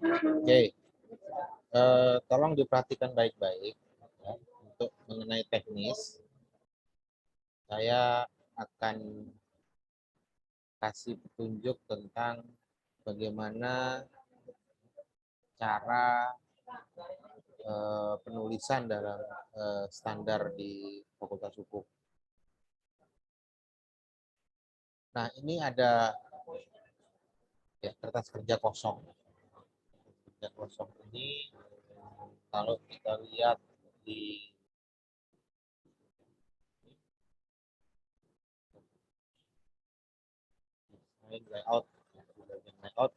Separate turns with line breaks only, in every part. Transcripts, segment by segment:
Oke, tolong diperhatikan baik-baik ya, untuk mengenai teknis. Saya akan kasih petunjuk tentang bagaimana cara penulisan dalam standar di Fakultas Hukum. Nah, ini ada ya, kertas kerja kosong. Kerja kosong ini kalau kita lihat di layout, layout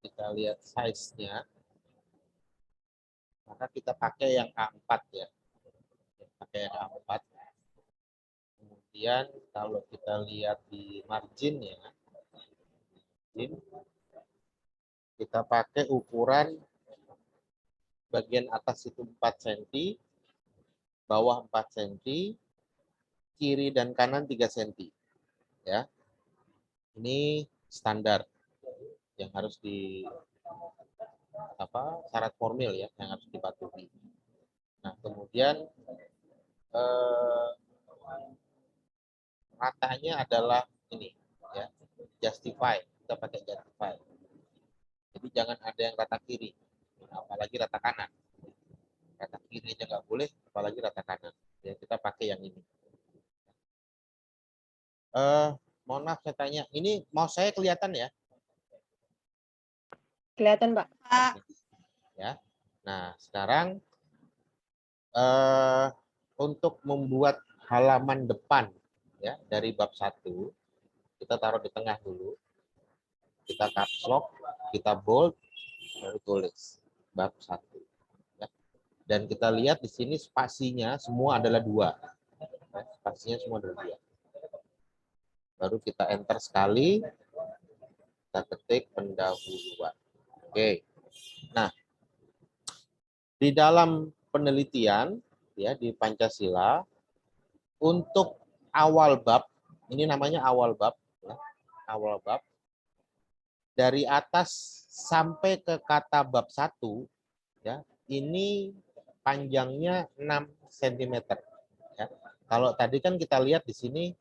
kita lihat size-nya, maka kita pakai yang A4 ya. Pakai yang A4. Kemudian kalau kita lihat di marginnya, kita pakai ukuran bagian atas itu 4 cm, bawah 4 cm, kiri dan kanan 3 cm. Ya. Ini standar yang harus syarat formil ya yang harus dipatuhi. Nah, kemudian ratanya adalah ini ya, justify. Kita pakai justify. Jadi jangan ada yang rata kiri, apalagi rata kanan. Rata kiri aja nggak boleh, apalagi rata kanan. Ya, kita pakai yang ini. Mohon maaf saya tanya, ini mouse saya kelihatan ya?
Kelihatan, Pak.
Ya. Nah, sekarang untuk membuat halaman depan ya dari bab 1, kita taruh di tengah dulu. Kita caps lock, kita bold, baru tulis bab 1. Ya. Dan kita lihat di sini spasinya semua adalah 2. Ya, spasinya semua adalah 2. Baru kita enter sekali, kita ketik pendahuluan. Oke. Nah, di dalam penelitian ya di Pancasila untuk awal bab, ini namanya awal bab ya, awal bab dari atas sampai ke kata bab 1 ya, ini panjangnya 6 cm ya. Kalau tadi kan kita lihat di sini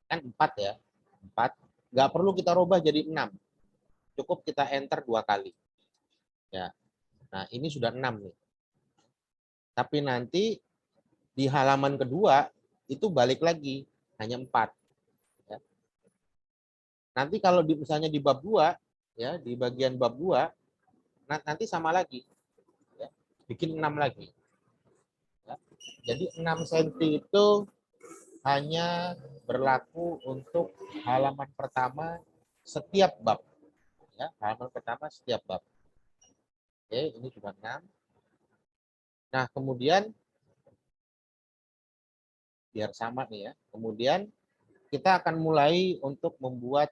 kan 4 ya. 4. Nggak perlu kita rubah jadi 6. Cukup kita enter 2 kali. Ya. Nah, ini sudah 6 nih. Tapi nanti di halaman kedua itu balik lagi hanya 4. Ya. Nanti kalau misalnya di bab 2 ya, di bagian bab 2 nanti sama lagi. Ya. Bikin 6 lagi. Ya. Jadi 6 cm itu hanya berlaku untuk halaman pertama setiap bab. Ya, halaman pertama setiap bab. Oke, ini cuma 6. Nah, kemudian biar sama nih ya. Kemudian kita akan mulai untuk membuat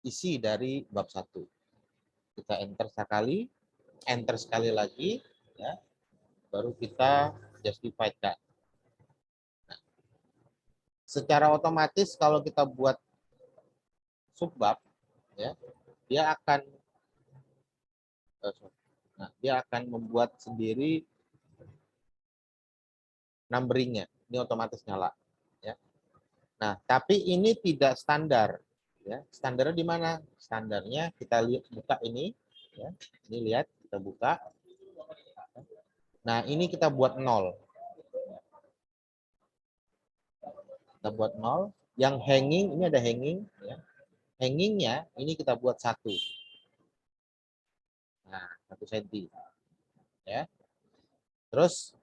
isi dari bab 1. Kita enter sekali lagi ya. Baru kita justify kan. Nah, secara otomatis kalau kita buat subbab ya, dia akan membuat sendiri numberingnya. Ini otomatis nyala ya. Nah, tapi ini tidak standar ya. Standarnya di mana? Standarnya kita lihat, buka ini ya. Ini lihat, kita buka. Nah, ini kita buat 0. Kita buat 0. Yang hanging, ini ada hanging ya. Hangingnya ini kita buat 1. Nah, 1 cm ya. Terus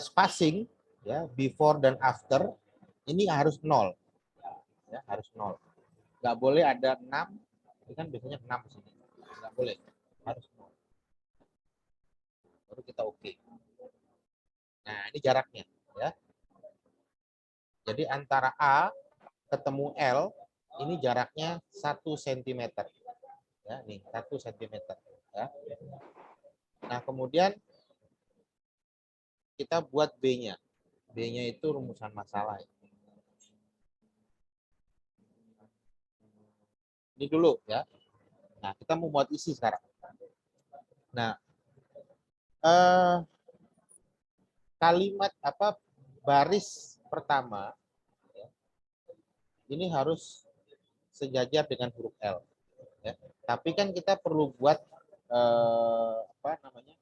spacing ya, before dan after ini harus 0 ya, harus 0. Nggak boleh ada 6, ini kan biasanya 6 sini. Nggak boleh, harus 0. Baru kita oke. Nah, ini jaraknya ya. Jadi antara A ketemu L ini jaraknya 1 cm. Ya, nih 1 cm ya. Nah, kemudian kita buat B-nya. B-nya itu rumusan masalah. Ini dulu ya. Nah, kita mau buat isi sekarang. Nah, kalimat apa baris pertama ya, ini harus sejajar dengan huruf L. Ya. Tapi kan kita perlu buat apa namanya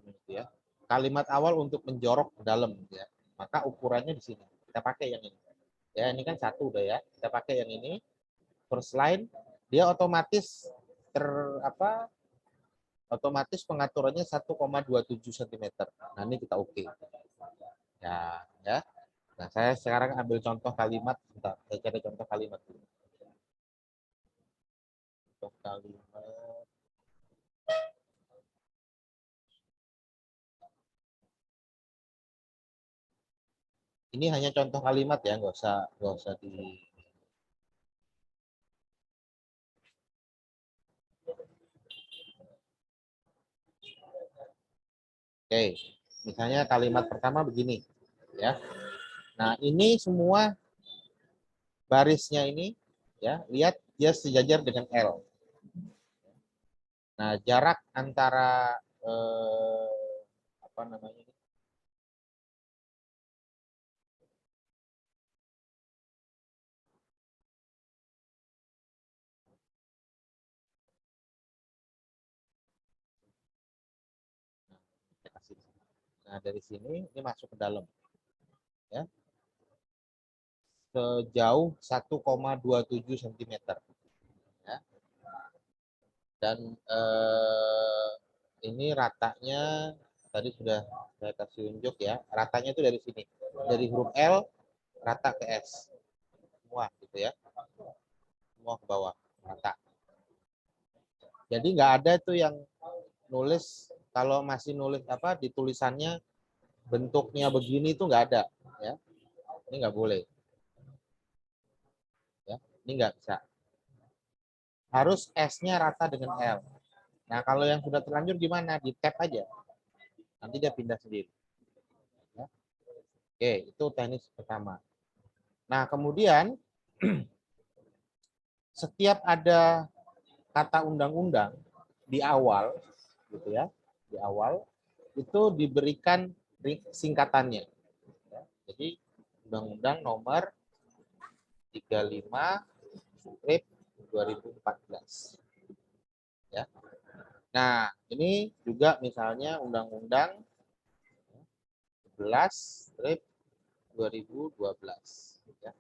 itu ya, kalimat awal untuk menjorok ke dalam ya. Maka ukurannya di sini. Kita pakai yang ini. Ya, ini kan satu udah ya. Kita pakai yang ini. First line dia otomatis ter apa otomatis pengaturannya 1,27 cm. Nah, ini kita oke. Ya, ya. Nah, saya sekarang ambil contoh kalimat. Bentar, saya cari contoh kalimat dulu. Contoh kalimat. Ini hanya contoh kalimat ya, nggak usah di. Oke, misalnya kalimat pertama begini, ya. Nah, ini semua barisnya ini, ya, lihat dia sejajar dengan L. Nah, jarak antara apa namanya? Nah, dari sini ini masuk ke dalam, ya, sejauh 1,27 cm, ya. Dan ini ratanya tadi sudah saya kasih unjuk ya, ratanya itu dari sini, dari huruf L rata ke S, semua gitu ya, semua ke bawah rata. Jadi nggak ada tuh yang nulis, kalau masih nulis apa di tulisannya bentuknya begini itu nggak ada ya, ini nggak boleh ya, ini nggak bisa, harus S-nya rata dengan L. Nah, kalau yang sudah terlanjur gimana, di tab aja, nanti dia pindah sendiri ya. Oke, itu teknis pertama. Nah, kemudian setiap ada kata undang-undang di awal gitu ya, di awal itu diberikan singkatannya ya. Jadi undang-undang nomor 35 strip 2014 ya. Nah, ini juga misalnya undang-undang 11 strip 2012 ya.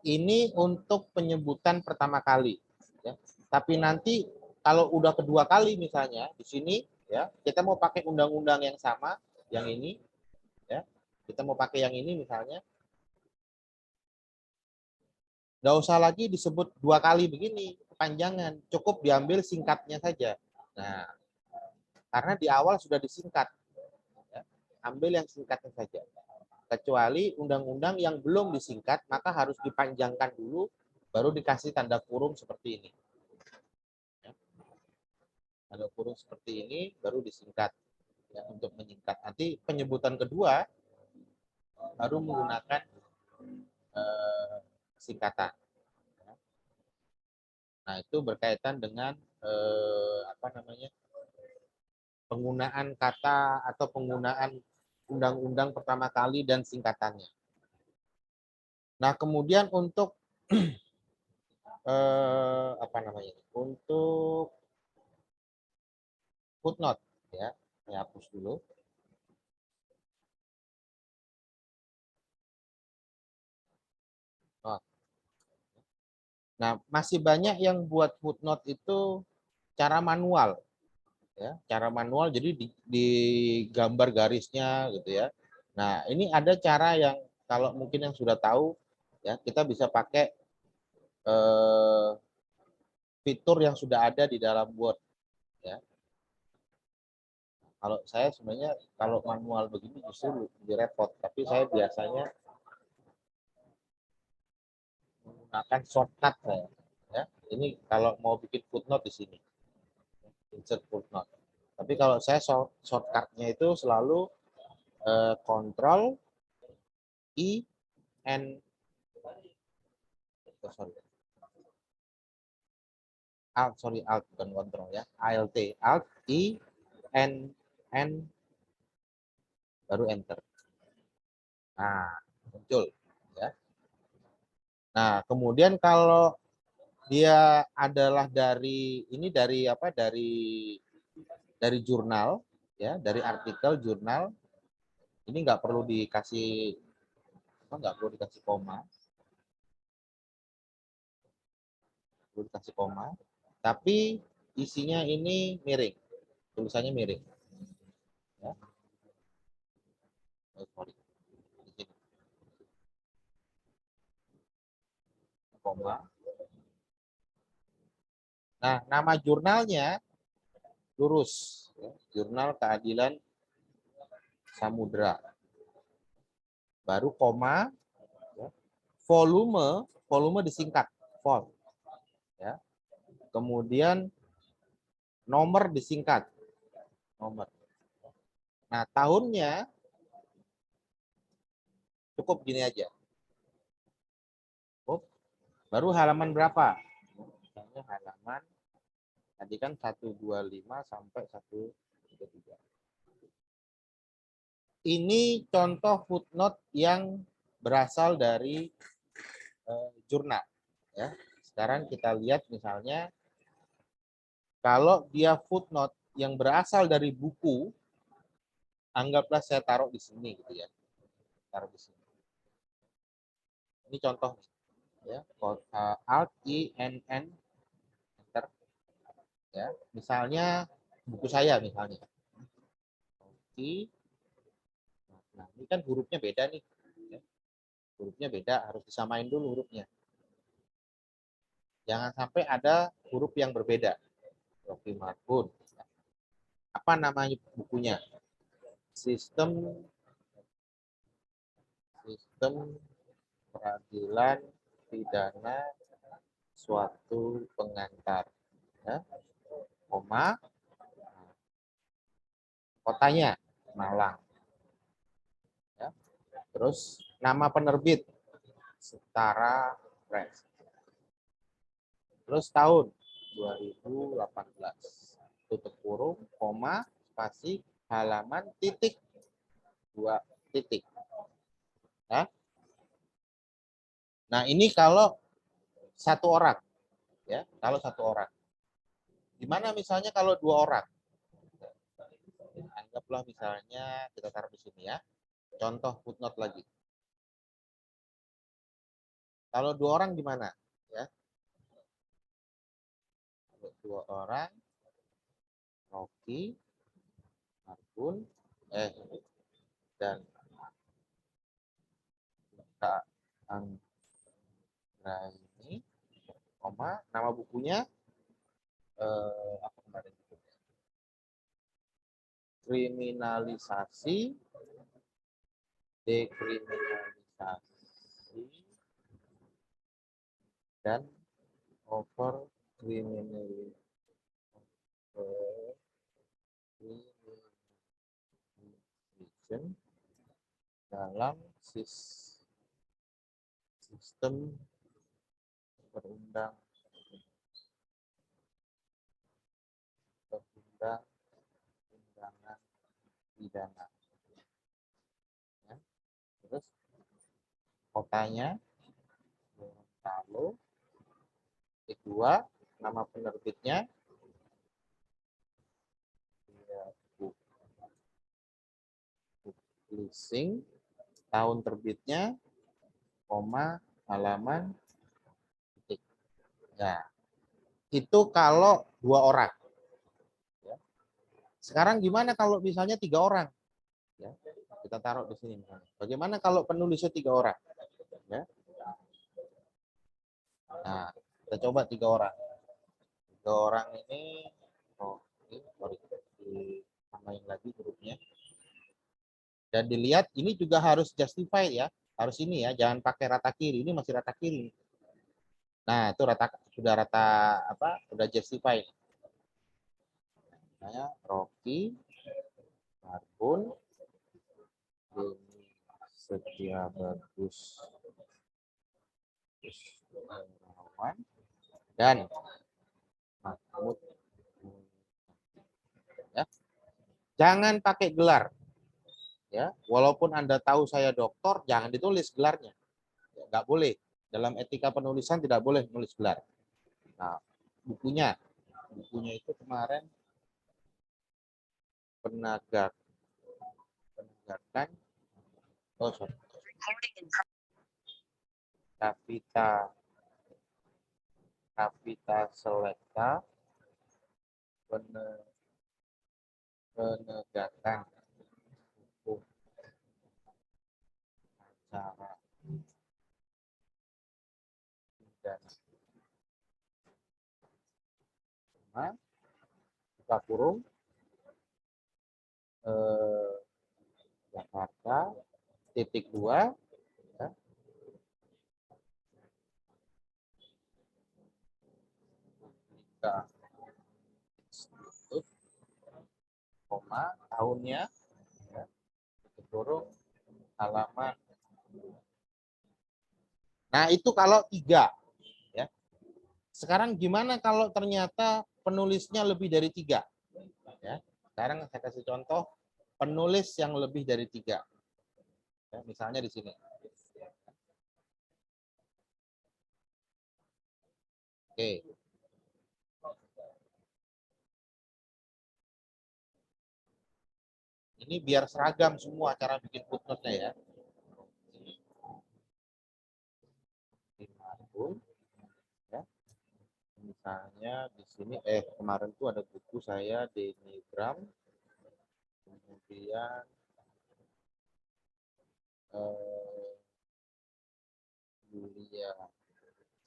Ini untuk penyebutan pertama kali ya. Tapi nanti kalau udah kedua kali misalnya di sini ya, kita mau pakai undang-undang yang sama, yang ini ya. Kita mau pakai yang ini misalnya, nggak usah lagi disebut dua kali begini, kepanjangan, cukup diambil singkatnya saja. Nah, karena di awal sudah disingkat, ya, ambil yang singkatnya saja. Kecuali undang-undang yang belum disingkat, maka harus dipanjangkan dulu, baru dikasih tanda kurung seperti ini. Ya, tanda kurung seperti ini, baru disingkat. Ya, untuk menyingkat. Nanti penyebutan kedua, baru menggunakan singkatan. Nah, itu berkaitan dengan apa namanya, penggunaan kata atau penggunaan undang-undang pertama kali dan singkatannya. Nah, kemudian untuk apa namanya, untuk footnote ya, saya hapus dulu. Nah, masih banyak yang buat footnote itu cara manual ya, cara manual, jadi di gambar garisnya gitu ya. Nah, ini ada cara yang kalau mungkin yang sudah tahu ya, kita bisa pakai eh, fitur yang sudah ada di dalam Word ya. Kalau saya sebenarnya kalau manual begini justru lebih repot, tapi saya biasanya menggunakan shortcut saya ya. Ini kalau mau bikin footnote di sini, insert footnote. Tapi kalau saya shortcutnya itu selalu Control I N, oh, sorry, Alt, sorry, Alt bukan kontrol ya. Alt, Alt, I, N, baru enter. Nah, muncul ya. Nah, kemudian kalau dia adalah dari ini dari apa? Dari jurnal ya, dari artikel jurnal. Ini nggak perlu dikasih apa, nggak perlu dikasih koma, perlu dikasih koma. Tapi isinya ini miring, tulisannya miring. Ya. Oh, sorry. Di sini, koma. Nah, nama jurnalnya lurus. Ya. Jurnal Keadilan Samudra. Baru koma, ya. Volume disingkat, vol. Ya. Kemudian nomor disingkat, nomor. Nah, tahunnya cukup gini aja. Oh, baru halaman berapa? Misalnya halaman tadi kan 125 sampai 133. Ini contoh footnote yang berasal dari jurnal. Ya. Sekarang kita lihat misalnya kalau dia footnote yang berasal dari buku, anggaplah saya taruh di sini gitu ya, taruh di sini. Ini contoh ya, Alt I N N enter ya. Misalnya buku saya misalnya. I, nah ini kan hurufnya beda nih. Ya. Hurufnya beda, harus disamain dulu hurufnya. Jangan sampai ada huruf yang berbeda. Rocky Marbun. Apa namanya bukunya? Sistem Peradilan Pidana Suatu Pengantar. Ya. Koma, kotanya Malang. Ya. Terus nama penerbit Setara Press. Terus tahun 2018. Tutup kurung, koma, spasi, halaman, titik, 2 titik. Ya. Nah, ini kalau satu orang. Ya, kalau satu orang. Gimana misalnya kalau 2 orang? Anggaplah misalnya kita taruh di sini ya. Contoh footnote lagi. Kalau 2 orang gimana? Ya. Kalau 2 orang, Rocky, Marbun, dan Kak Anggra ini, koma, nama bukunya apa kemarin? Kriminalisasi, dekriminalisasi, dan overkriminalisasi dalam sistem perundang-undangan pidana. Ya. Terus kotanya Gorontalo. Kedua, nama penerbitnya publishing, tahun terbitnya, koma, halaman, titik. Ya, itu kalau 2 orang. Ya. Sekarang gimana kalau misalnya 3 orang? Ya, kita taruh di sini. Bagaimana kalau penulisnya 3 orang? Ya. Nah, kita coba 3 orang. 3 orang ini, sorry, ditambahin lagi hurufnya. Dan dilihat ini juga harus justify ya, harus ini ya, jangan pakai rata kiri, ini masih rata kiri. Nah, itu sudah rata apa? Sudah justify. Saya Rocky Marbun, Setia Bagus dan Mahmud. Ya. Jangan pakai gelar. Ya, walaupun Anda tahu saya doktor, jangan ditulis gelarnya. Ya, nggak boleh. Dalam etika penulisan tidak boleh menulis gelar. Nah, bukunya itu kemarin penegakan, oh sorry, Kapita Selecta penegakan hukum acara pidana. Buka kurung Jakarta titik 2 ya. Institut koma tahunnya ya. Titik kurung halaman. Nah, itu kalau 3 ya. Sekarang gimana kalau ternyata penulisnya lebih dari 3 ya. Sekarang saya kasih contoh penulis yang lebih dari 3 ya, misalnya di sini. Oke. Ini biar seragam semua cara bikin footnote-nya ya. Ya. Misalnya di sini kemarin tuh ada buku saya Denigram, kemudian Julia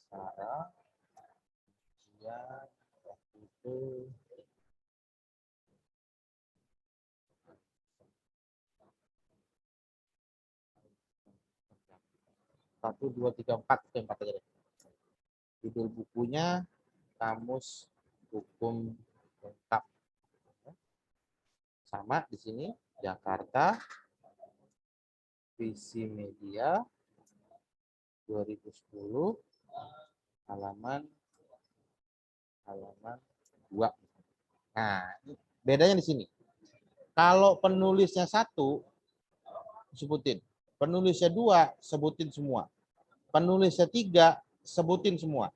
Sarah, kemudian waktu itu 1, 2, 3, 4, 4 aja deh. Judul bukunya Kamus Hukum Lengkap. Sama di sini Jakarta Visi Media 2010 halaman 2. Nah, bedanya di sini. Kalau penulisnya 1 sebutin, penulisnya 2 sebutin semua, penulisnya 3 sebutin semua.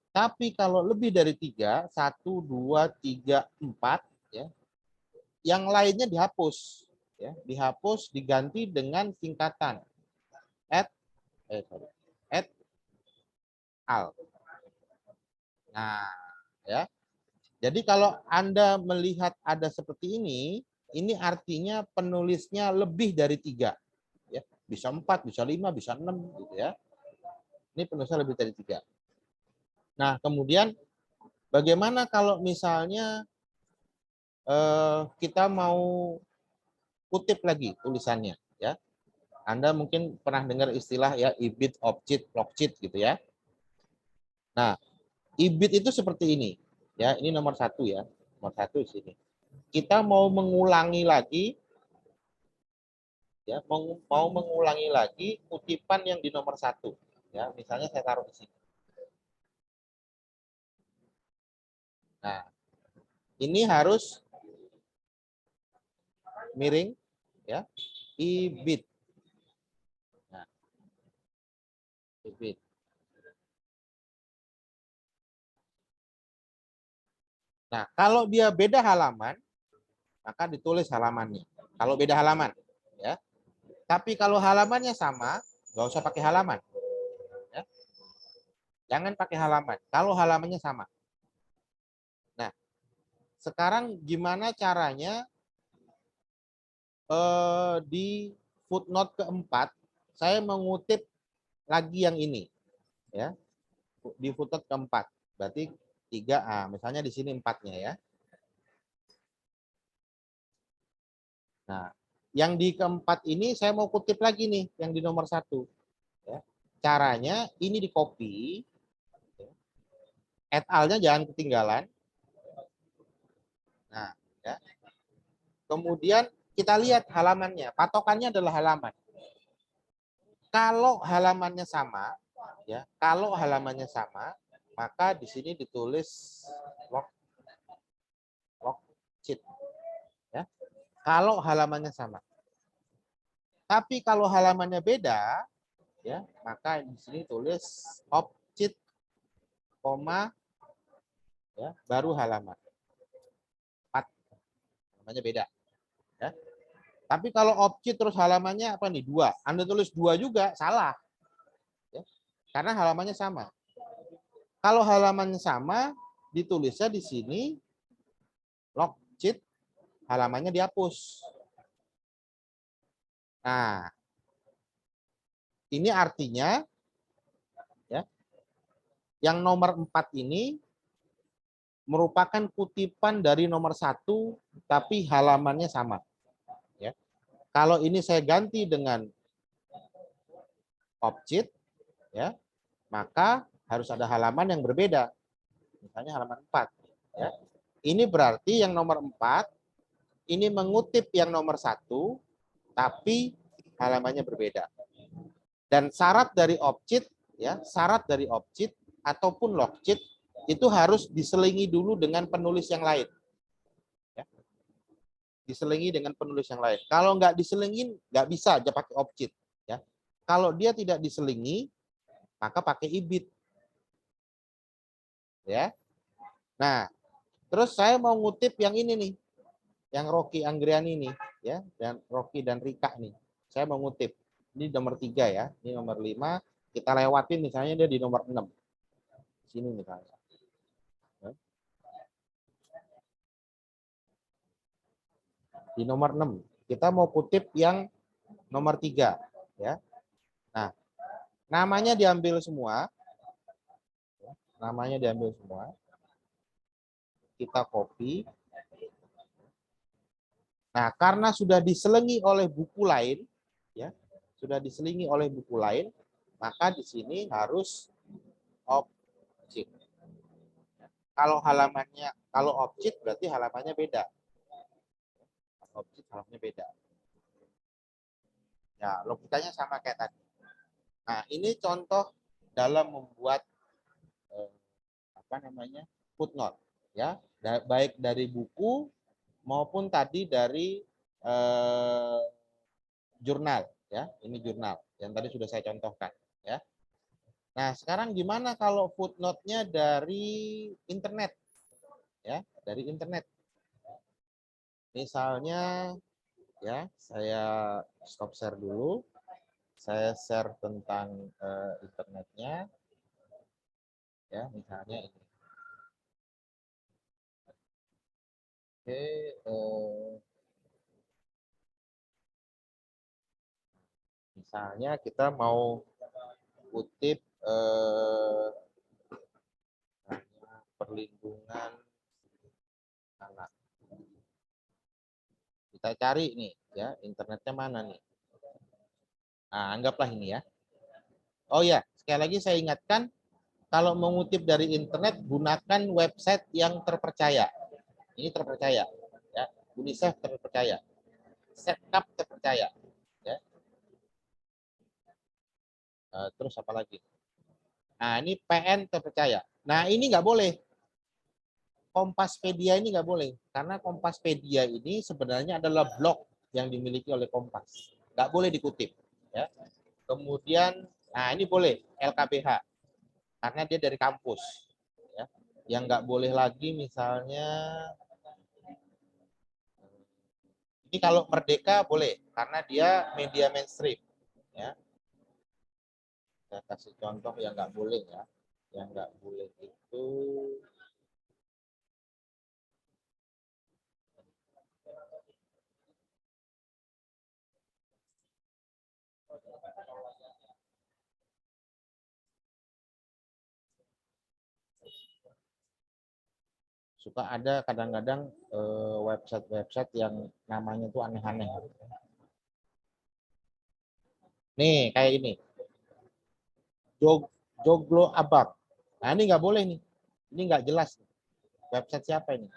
Tapi kalau lebih dari 3, 1, 2, 3, 4 ya, yang lainnya dihapus ya, dihapus diganti dengan singkatan at al. Nah, ya. Jadi kalau Anda melihat ada seperti ini artinya penulisnya lebih dari 3 ya. Bisa 4, bisa 5, bisa 6 gitu ya. Ini penulisnya lebih dari 3. Nah, kemudian bagaimana kalau misalnya kita mau kutip lagi tulisannya ya. Anda mungkin pernah dengar istilah ya ibid, objit, logit gitu ya. Nah, ibid itu seperti ini ya. Ini nomor 1 ya. Nomor 1 di sini. Kita mau mengulangi lagi ya, mau mengulangi lagi kutipan yang di nomor 1 ya. Misalnya saya taruh di sini. Nah, ini harus miring ya. Ibid. Nah, ibid. Nah, kalau dia beda halaman, maka ditulis halamannya. Kalau beda halaman, ya. Tapi kalau halamannya sama, nggak usah pakai halaman. Ya. Jangan pakai halaman. Kalau halamannya sama. Nah, sekarang gimana caranya di footnote keempat, saya mengutip lagi yang ini, ya. Di footnote keempat, berarti 3A. Misalnya di sini 4-nya ya. Nah, yang di keempat ini saya mau kutip lagi nih, yang di nomor 1. Ya. Caranya ini di copy, et al-nya jangan ketinggalan. Nah, ya. Kemudian kita lihat halamannya, patokannya adalah halaman. Kalau halamannya sama, ya, kalau halamannya sama, maka di sini ditulis object. Ya. Kalau halamannya sama. Tapi kalau halamannya beda, ya, maka di sini tulis object, koma, ya, baru halaman. 4. Halamannya beda. Ya. Tapi kalau objek terus halamannya apa nih? 2. Anda tulis 2 juga, salah. Ya. Karena halamannya sama. Kalau halamannya sama, ditulisnya di sini logit, halamannya dihapus. Nah, ini artinya ya, yang nomor 4 ini merupakan kutipan dari nomor 1, tapi halamannya sama. Ya. Kalau ini saya ganti dengan objek, ya, maka harus ada halaman yang berbeda. Misalnya halaman 4. Ya. Ini berarti yang nomor 4 ini mengutip yang nomor 1, tapi halamannya berbeda. Dan syarat dari objek, ya, syarat dari objek ataupun logit itu harus diselingi dulu dengan penulis yang lain. Ya. Diselingi dengan penulis yang lain. Kalau nggak diselingin, nggak bisa aja pakai objek. Ya. Kalau dia tidak diselingi, maka pakai ibit. Ya. Nah, terus saya mau ngutip yang ini nih, yang Rocky Anggriani nih, ya, dan Rocky dan Rika nih. Saya mau ngutip. Ini nomor 3 ya, ini nomor 5. Kita lewatin misalnya dia di nomor 6. Sini misalnya. Di nomor 6. Kita mau kutip yang nomor 3. Ya. Nah, namanya diambil semua. Namanya diambil semua. Kita copy. Nah, karena sudah diselingi oleh buku lain, ya, sudah diselingi oleh buku lain, maka di sini harus objek. Kalau halamannya, kalau objek berarti halamannya beda. Objek halamannya beda. Ya, logikanya sama kayak tadi. Nah, ini contoh dalam membuat footnote, ya, baik dari buku maupun tadi dari jurnal, ya. Ini jurnal yang tadi sudah saya contohkan, ya. Nah, sekarang gimana kalau footnote-nya dari internet, ya, dari internet. Misalnya, ya, saya stop share dulu. Saya share tentang internetnya, ya, misalnya ini. Oke, misalnya kita mau kutip perlindungan anak. Kita cari nih, ya, internetnya mana nih? Nah, anggaplah ini ya. Oh ya, sekali lagi saya ingatkan, kalau mengutip dari internet gunakan website yang terpercaya. Ini terpercaya, ya. UNICEF terpercaya, Setcap terpercaya, ya. Terus apa lagi? Nah, ini PN terpercaya. Nah, ini nggak boleh. Kompaspedia ini nggak boleh, karena Kompaspedia ini sebenarnya adalah blog yang dimiliki oleh Kompas. Nggak boleh dikutip. Ya. Kemudian, nah ini boleh LKBH, karena dia dari kampus. Ya. Yang nggak boleh lagi misalnya, ini kalau Merdeka boleh, karena dia media mainstream. Ya. Saya kasih contoh yang nggak boleh ya. Yang nggak boleh itu suka ada kadang-kadang website-website yang namanya tuh aneh-aneh. Nih, kayak ini. Joglo Abang. Nah, ini nggak boleh nih. Ini nggak jelas. Website siapa ini?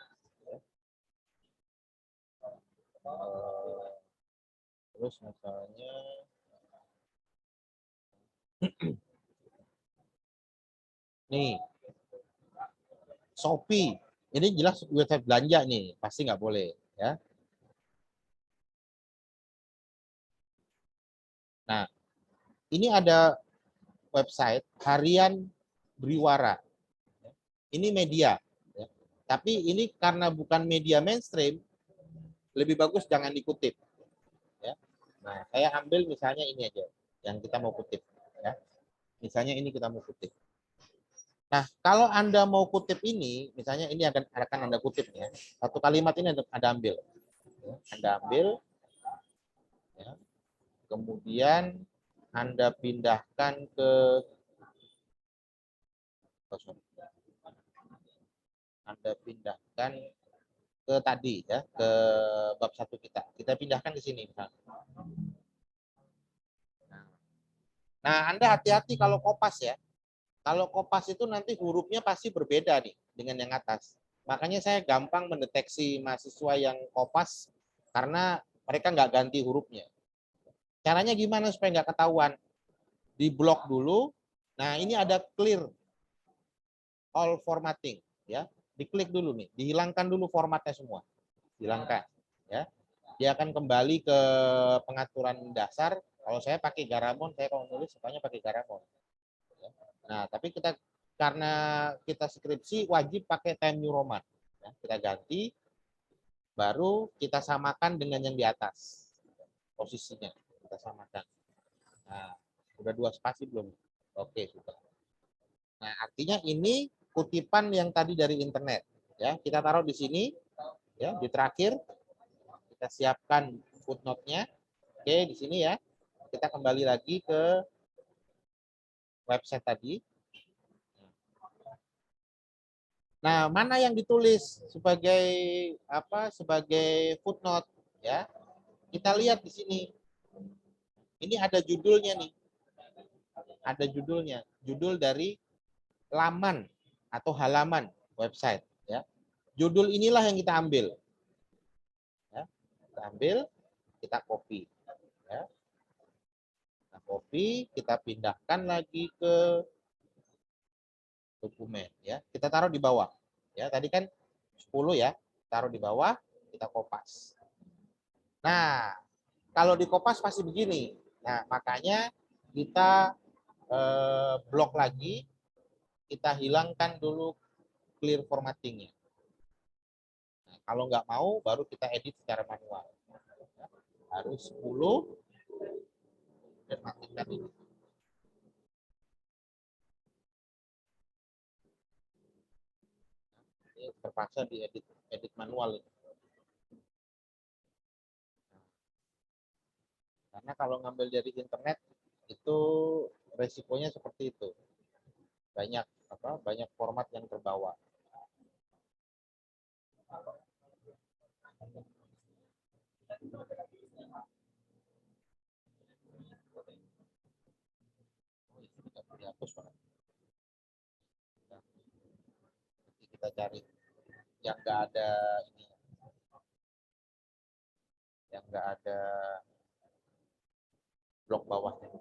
Terus misalnya nih, Shopee. Ini jelas website belanja nih, pasti nggak boleh ya. Nah, ini ada website harian Briwara. Ini media, ya. Tapi ini karena bukan media mainstream, lebih bagus jangan dikutip. Ya. Nah, saya ambil misalnya ini aja yang kita mau kutip. Ya. Misalnya ini kita mau kutip. Nah, kalau Anda mau kutip ini, misalnya ini akan Anda kutip ya. Satu kalimat ini Anda ambil. Ya. Anda ambil, ya. Kemudian Anda pindahkan ke Anda pindahkan ke tadi ya, ke bab 1 kita. Kita pindahkan di sini misalnya. Nah, Anda hati-hati kalau kopas ya. Kalau kopas itu nanti hurufnya pasti berbeda nih dengan yang atas. Makanya saya gampang mendeteksi mahasiswa yang kopas karena mereka nggak ganti hurufnya. Caranya gimana supaya nggak ketahuan? Di blok dulu. Nah, ini ada clear all formatting ya. Diklik dulu nih, dihilangkan dulu formatnya semua. Hilangkan ya. Dia akan kembali ke pengaturan dasar. Kalau saya pakai Garamond, saya kalau nulis sukanya pakai Garamond. Nah, tapi karena kita skripsi wajib pakai Time New Roman. Ya, kita ganti, baru kita samakan dengan yang di atas. Posisinya kita samakan. Nah, udah 2 spasi belum? Oke, sudah. Nah, artinya ini kutipan yang tadi dari internet. Ya, kita taruh di sini, ya, di terakhir. Kita siapkan footnote-nya. Oke, di sini ya. Kita kembali lagi ke website tadi. Nah, mana yang ditulis sebagai apa? Sebagai footnote ya. Kita lihat di sini. Ini ada judulnya nih. Ada judulnya. Judul dari laman atau halaman website ya. Judul inilah yang kita ambil. Ya. Kita ambil, kita copy ya. Kita copy, kita pindahkan lagi ke dokumen ya. Kita taruh di bawah. Ya, tadi kan 10 ya. Taruh di bawah, kita kopas. Nah, kalau di kopas pasti begini. Nah, makanya kita blok lagi, kita hilangkan dulu clear formattingnya. Nah, kalau nggak mau, baru kita edit secara manual. Harus 10 dan matikan ini. Ini terpaksa diedit edit manual ini. Karena kalau ngambil dari internet itu resikonya seperti itu. Banyak format yang terbawa. Dihapus, Pak. Nanti kita cari yang nggak ada ini, yang nggak ada blok bawahnya.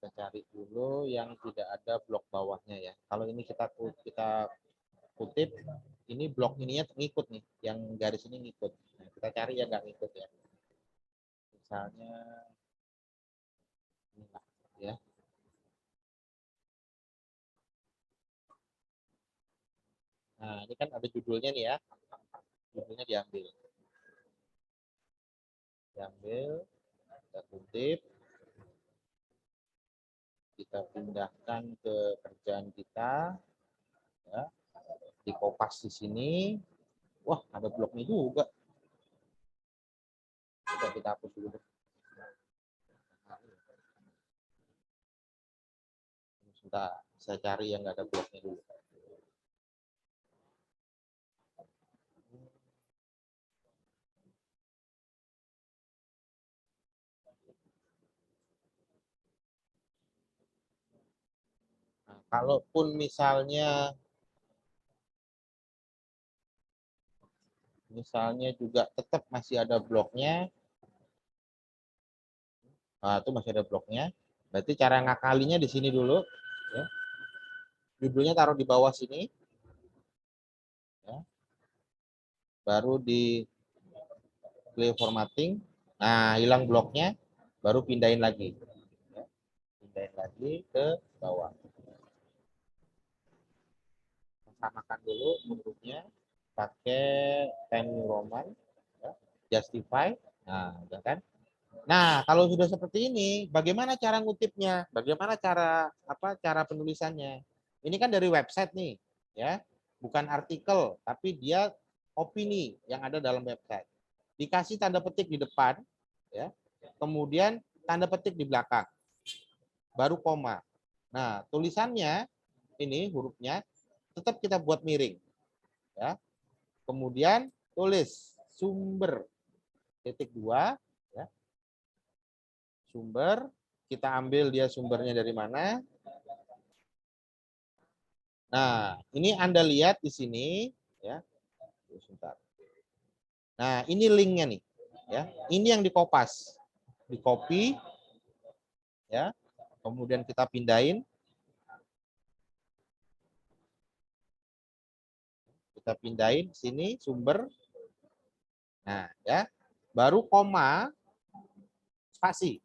Kita cari dulu yang tidak ada blok bawahnya ya. Kalau ini kita kutip, ini blok ininya ngikut nih, yang garis ini ngikut. Nah, kita cari yang nggak ngikut ya. Misalnya inilah ya. Nah, ini kan ada judulnya nih ya. Judulnya diambil. Diambil, kita kutip, kita pindahkan ke kerjaan kita, ya. Dikopas di sini. Wah, ada bloknya juga. Kita hapus dulu. Sebentar, saya cari yang nggak ada bloknya dulu. Nah, kalaupun misalnya juga tetap masih ada bloknya, Nah, itu masih ada bloknya. Berarti cara ngakalinya di sini dulu. Ya. Judulnya taruh di bawah sini. Ya. Baru di clear formatting. Nah, hilang bloknya. Baru pindahin lagi. Ya. Pindahin lagi ke bawah. Samakan dulu bentuknya. Pakai Times New Roman. Ya. Justify. Nah, udah kan? Nah, kalau sudah seperti ini, bagaimana cara ngutipnya? Bagaimana cara penulisannya? Ini kan dari website nih, ya. Bukan artikel, tapi dia opini yang ada dalam website. Dikasih tanda petik di depan, ya. Kemudian tanda petik di belakang. Baru koma. Nah, tulisannya ini hurufnya tetap kita buat miring, ya. Kemudian tulis sumber titik dua, ya. Sumber, kita ambil dia sumbernya dari mana. Nah, ini Anda lihat di sini, ya. Sebentar. Nah, ini linknya nih, ya. Ini yang dikopas, di copy, ya. Kemudian kita pindahin, sini sumber. Nah, ya. Baru koma, spasi.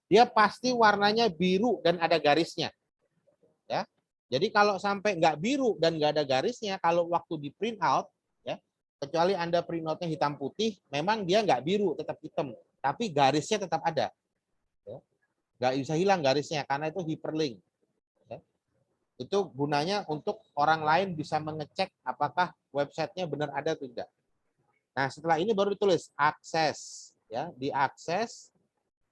Dia pasti warnanya biru dan ada garisnya, ya. Jadi kalau sampai nggak biru dan nggak ada garisnya, kalau waktu di print out, ya, kecuali Anda print outnya hitam putih, memang dia nggak biru, tetap hitam, tapi garisnya tetap ada. Ya. Nggak bisa hilang garisnya karena itu hyperlink. Ya. Itu gunanya untuk orang lain bisa mengecek apakah websitenya benar ada atau tidak. Nah, setelah ini baru ditulis akses, ya, diakses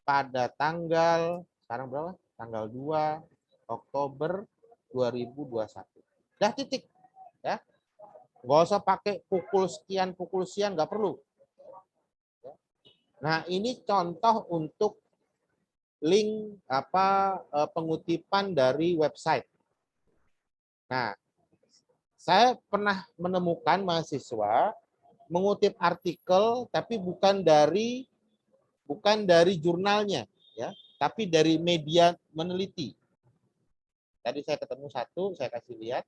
pada tanggal sekarang berapa? Tanggal 2 Oktober 2021. Dah titik, ya. Nggak usah pakai pukul sekian nggak perlu. Nah, ini contoh untuk link pengutipan dari website. Nah, saya pernah menemukan mahasiswa mengutip artikel tapi bukan dari jurnalnya, ya, tapi dari media meneliti. Tadi saya ketemu satu, saya kasih lihat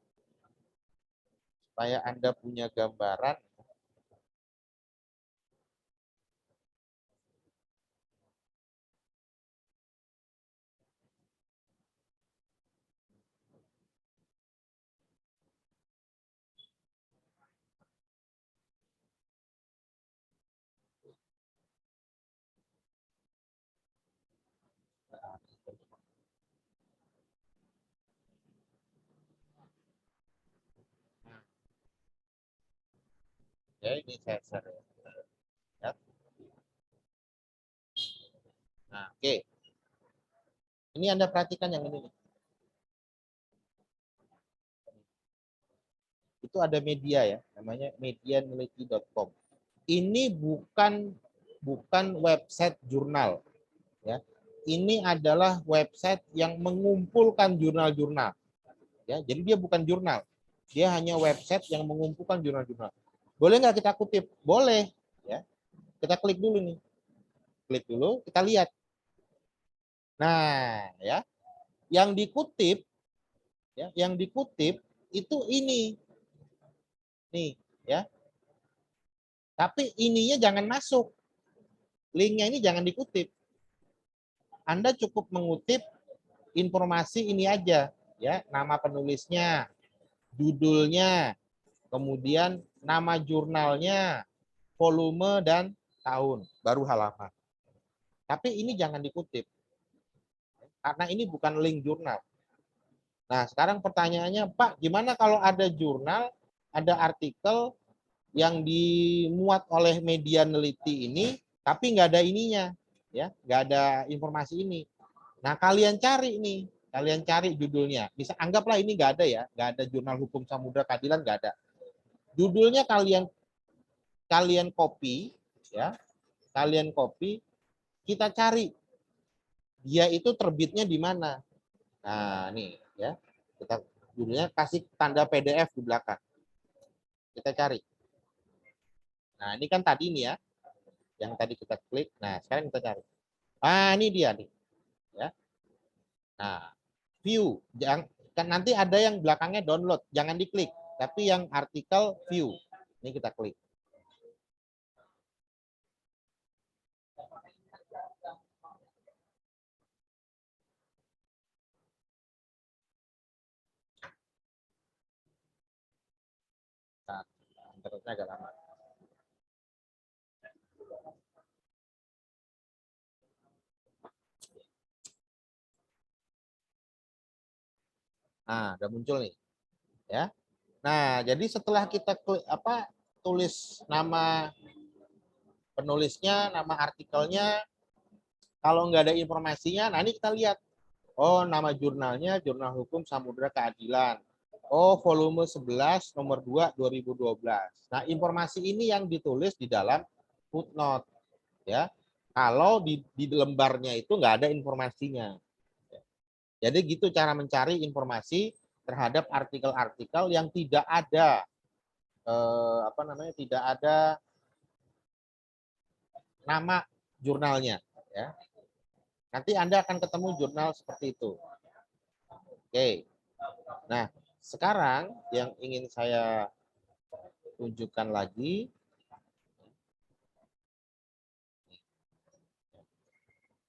supaya Anda punya gambaran. Ya, ini saya share. Ya. Nah, oke. Ini Anda perhatikan yang ini. Itu ada media ya, namanya medianeliti.com. Ini bukan website jurnal, ya. Ini adalah website yang mengumpulkan jurnal-jurnal, ya. Jadi dia bukan jurnal, dia hanya website yang mengumpulkan jurnal-jurnal. Boleh nggak kita kutip? Boleh, ya. Kita klik dulu nih, klik dulu, kita lihat. Nah, ya, yang dikutip, ya, yang dikutip itu ini, nih, ya. Tapi ininya jangan masuk, linknya ini jangan dikutip. Anda cukup mengutip informasi ini aja, ya, nama penulisnya, judulnya, kemudian nama jurnalnya, volume dan tahun, baru halaman. Tapi ini jangan dikutip karena ini bukan link jurnal. Nah, sekarang pertanyaannya, Pak, gimana kalau ada jurnal, ada artikel yang dimuat oleh media neliti ini, tapi nggak ada ininya, ya, nggak ada informasi ini. Nah, kalian cari judulnya. Bisa anggaplah ini nggak ada ya, nggak ada Jurnal Hukum Samudra Keadilan, nggak ada. Judulnya kalian kalian copy, ya, kalian copy, kita cari dia itu terbitnya di mana. Nah, nih, ya, kita judulnya kasih tanda PDF di belakang. Kita cari. Nah, ini kan tadi nih ya, yang tadi kita klik. Nah, sekarang kita cari. Ah, ini dia nih, ya. Nah, view, kan nanti ada yang belakangnya download, jangan diklik, tapi yang artikel view. Ini kita klik. Nah, internetnya agak lama. Nah, udah muncul nih, ya. Nah, jadi setelah kita klik, tulis nama penulisnya, nama artikelnya, kalau nggak ada informasinya, nah ini kita lihat. Oh, nama jurnalnya Jurnal Hukum Samudra Keadilan. Oh, volume 11 nomor 2 2012. Nah, informasi ini yang ditulis di dalam footnote, ya. Kalau di lembarnya itu nggak ada informasinya. Jadi gitu cara mencari informasi terhadap artikel-artikel yang tidak ada tidak ada nama jurnalnya, ya. Nanti Anda akan ketemu jurnal seperti itu. Oke. Nah, sekarang yang ingin saya tunjukkan lagi.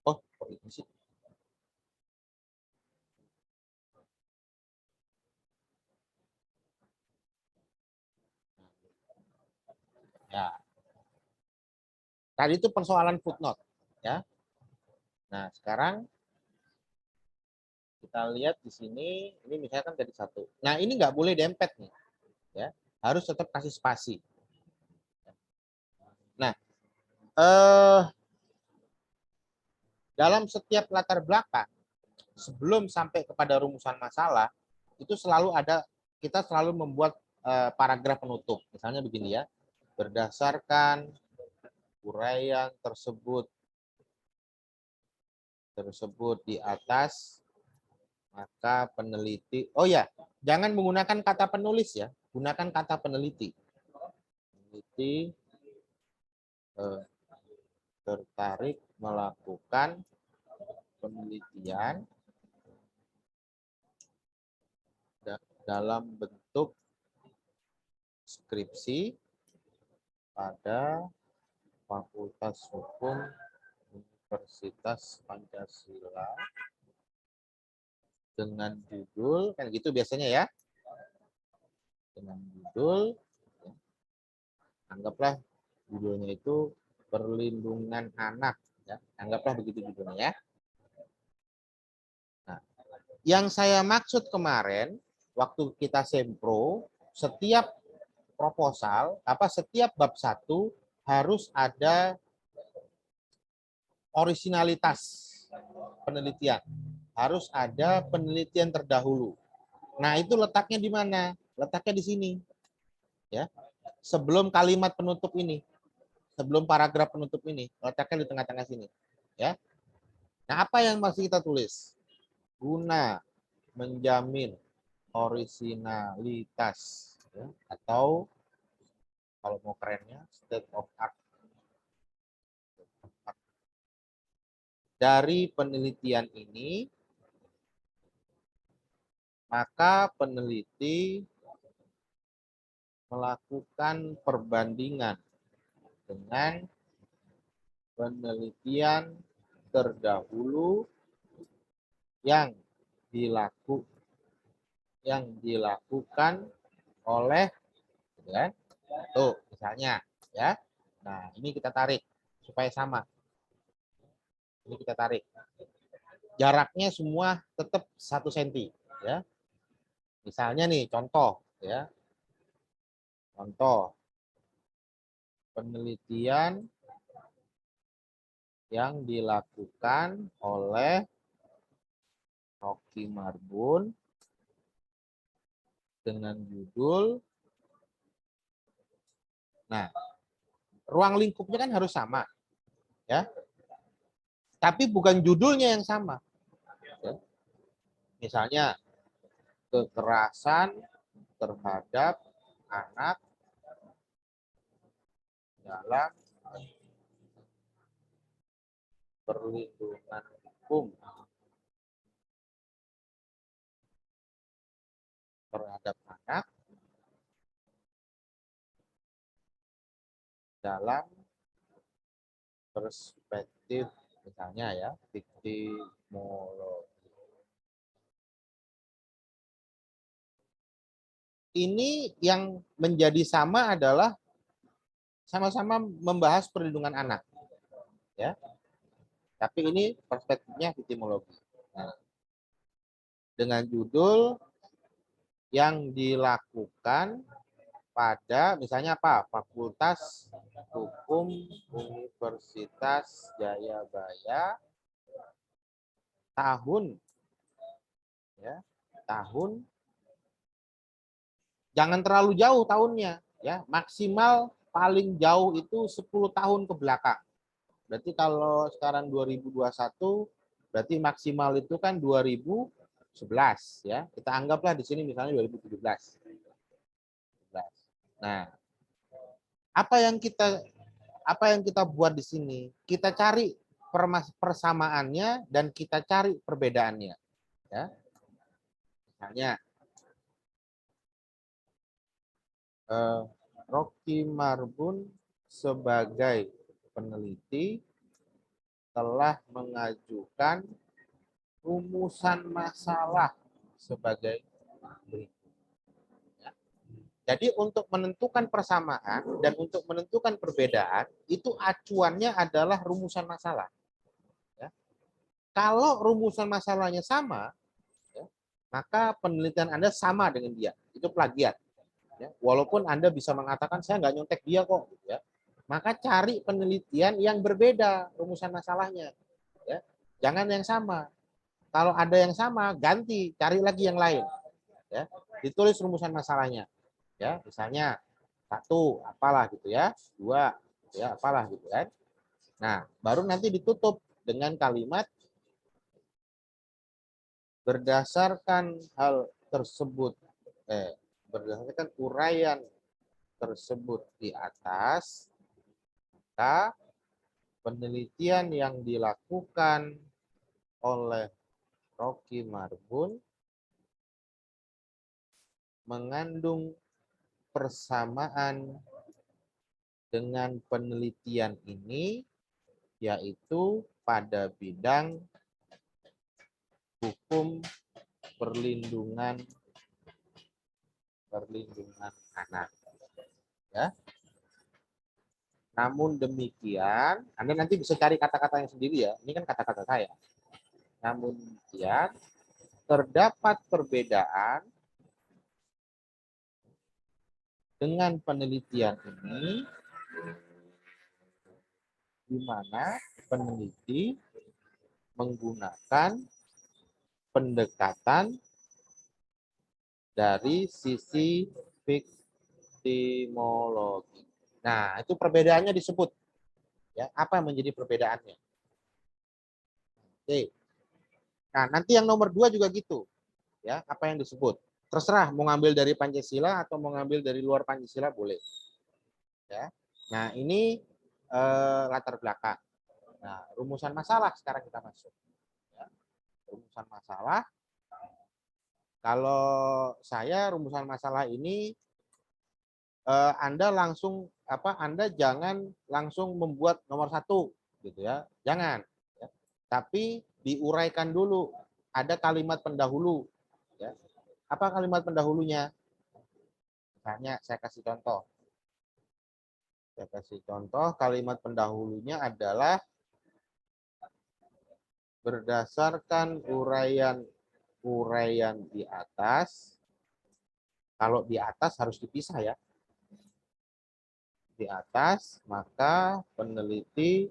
Oh, ini sih. Ya. Tadi itu persoalan footnote, ya. Nah, sekarang kita lihat di sini, ini misalkan tadi satu. Nah, ini nggak boleh dempet nih, ya. Harus tetap kasih spasi. Nah, dalam setiap latar belakang sebelum sampai kepada rumusan masalah itu selalu ada, kita selalu membuat paragraf penutup. Misalnya begini ya, berdasarkan uraian tersebut di atas, maka peneliti, oh ya, jangan menggunakan kata penulis ya, gunakan kata peneliti. Peneliti tertarik melakukan penelitian dalam bentuk skripsi pada Fakultas Hukum Universitas Pancasila dengan judul, kan gitu biasanya ya, dengan judul, ya, anggaplah judulnya itu perlindungan anak, ya, anggaplah begitu judulnya ya. Nah, yang saya maksud kemarin waktu kita sempro, setiap proposal setiap bab satu harus ada originalitas penelitian, harus ada penelitian terdahulu. Nah, itu letaknya di mana? Letaknya di sini, ya. Sebelum kalimat penutup ini, sebelum paragraf penutup ini, letaknya di tengah-tengah sini, ya. Nah, apa yang masih kita tulis? Guna menjamin originalitas, ya, atau kalau mau kerennya state of art dari penelitian ini, maka peneliti melakukan perbandingan dengan penelitian terdahulu yang dilakukan oleh, ya, tuh misalnya, ya. Nah, ini kita tarik supaya sama. Ini kita tarik. Jaraknya semua tetap 1 cm, ya. Misalnya nih contoh, ya. Contoh penelitian yang dilakukan oleh Rocky Marbun dengan judul, nah, ruang lingkupnya kan harus sama, ya. Tapi bukan judulnya yang sama. Ya. Misalnya kekerasan terhadap anak dalam perlindungan hukum terhadap anak dalam perspektif misalnya ya viktimologi. Ini yang menjadi sama adalah sama-sama membahas perlindungan anak, ya. Tapi ini perspektifnya viktimologi. Nah, dengan judul yang dilakukan pada misalnya apa? Fakultas Hukum Universitas Jayabaya tahun ya, tahun jangan terlalu jauh tahunnya ya, maksimal paling jauh itu 10 tahun ke belakang. Berarti kalau sekarang 2021 berarti maksimal itu kan 2011 ya. Kita anggaplah di sini misalnya 2017. Nah, apa yang kita buat di sini? Kita cari persamaannya dan kita cari perbedaannya. Ya. Misalnya, Rocky Marbun sebagai peneliti telah mengajukan rumusan masalah sebagai berikut. Jadi untuk menentukan persamaan dan untuk menentukan perbedaan, itu acuannya adalah rumusan masalah. Ya. Kalau rumusan masalahnya sama, ya, maka penelitian Anda sama dengan dia. Itu plagiat. Ya. Walaupun Anda bisa mengatakan, saya nggak nyontek dia kok. Ya. Maka cari penelitian yang berbeda rumusan masalahnya. Ya. Jangan yang sama. Kalau ada yang sama, ganti, cari lagi yang lain. Ya. Ditulis rumusan masalahnya. Ya, misalnya 1 apalah gitu ya, 2 ya apalah gitu kan. Nah, baru nanti ditutup dengan kalimat berdasarkan hal tersebut berdasarkan uraian tersebut di atas, maka penelitian yang dilakukan oleh Rocky Marbun mengandung persamaan dengan penelitian ini, yaitu pada bidang hukum perlindungan anak. Ya. Namun demikian, Anda nanti bisa cari kata-katanya sendiri ya. Ini kan kata-kata saya. Namun demikian, terdapat perbedaan dengan penelitian ini di mana peneliti menggunakan pendekatan dari sisi viktimologi. Nah, itu perbedaannya disebut. Ya, apa yang menjadi perbedaannya? Oke. Nah, nanti yang nomor 2 juga gitu. Ya, apa yang disebut? Terserah mau ngambil dari Pancasila atau mau ngambil dari luar Pancasila boleh. Ya. Nah, ini latar belakang. Nah, rumusan masalah sekarang kita masuk. Ya. Rumusan masalah. Kalau saya rumusan masalah ini Anda langsung Anda jangan langsung membuat nomor 1 gitu ya. Jangan. Ya. Tapi diuraikan dulu. Ada kalimat pendahulu. Ya. Apa kalimat pendahulunya? Misalnya saya kasih contoh. Kalimat pendahulunya adalah berdasarkan uraian di atas. Kalau di atas harus dipisah ya. Di atas, maka peneliti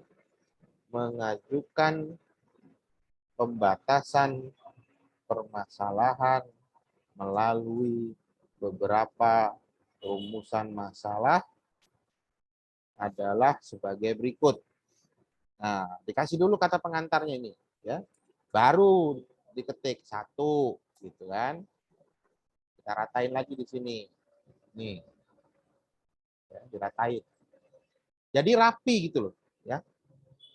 mengajukan pembatasan permasalahan melalui beberapa rumusan masalah adalah sebagai berikut. Nah, dikasih dulu kata pengantarnya ini, ya. Baru diketik 1, gitu kan. Kita ratain lagi di sini. Nih. Ya, diratain. Jadi rapi gitu loh, ya.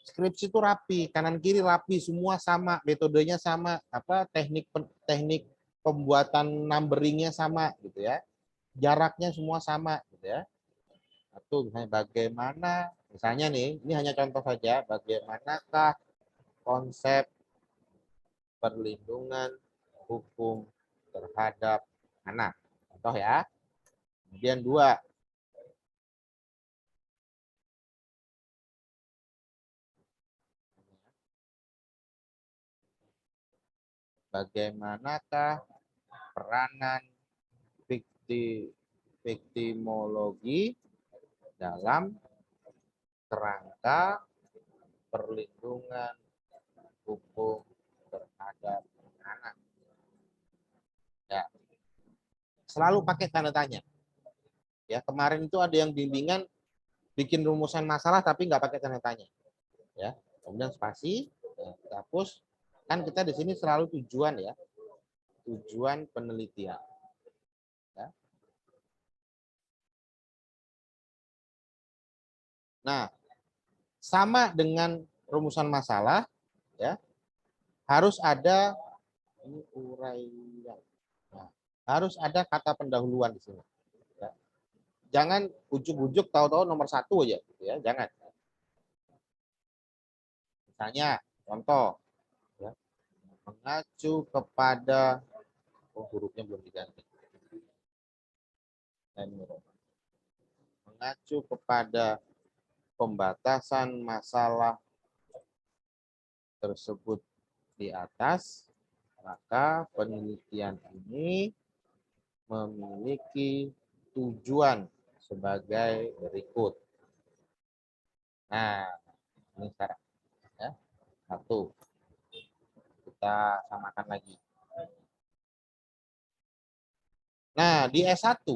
Skripsi itu rapi, kanan kiri rapi, semua sama, metodenya sama, teknik pembuatan numberingnya sama gitu ya. Jaraknya semua sama gitu ya. Satu misalnya bagaimana, misalnya nih, ini hanya contoh saja, bagaimanakah konsep perlindungan hukum terhadap anak. Contoh ya. Kemudian 2, bagaimanakah peranan viktimologi dalam kerangka perlindungan hukum terhadap anak. Ya, selalu pakai tanda tanya. Ya, kemarin itu ada yang bimbingan bikin rumusan masalah tapi nggak pakai tanda tanya. Ya, kemudian spasi, ya, hapus. Kan kita di sini selalu tujuan ya, tujuan penelitian. Ya. Nah, sama dengan rumusan masalah, ya, harus ada ini uraian. Nah, harus ada kata pendahuluan di sini. Ya. Jangan ujuk-ujuk tahu-tahu nomor 1 aja, gitu ya. Jangan. Misalnya, contoh, ya, mengacu kepada hurufnya belum diganti. Mengacu kepada pembatasan masalah tersebut di atas, maka penelitian ini memiliki tujuan sebagai berikut. Nah, ini sekarang ya. 1. Kita samakan lagi. Nah, di S1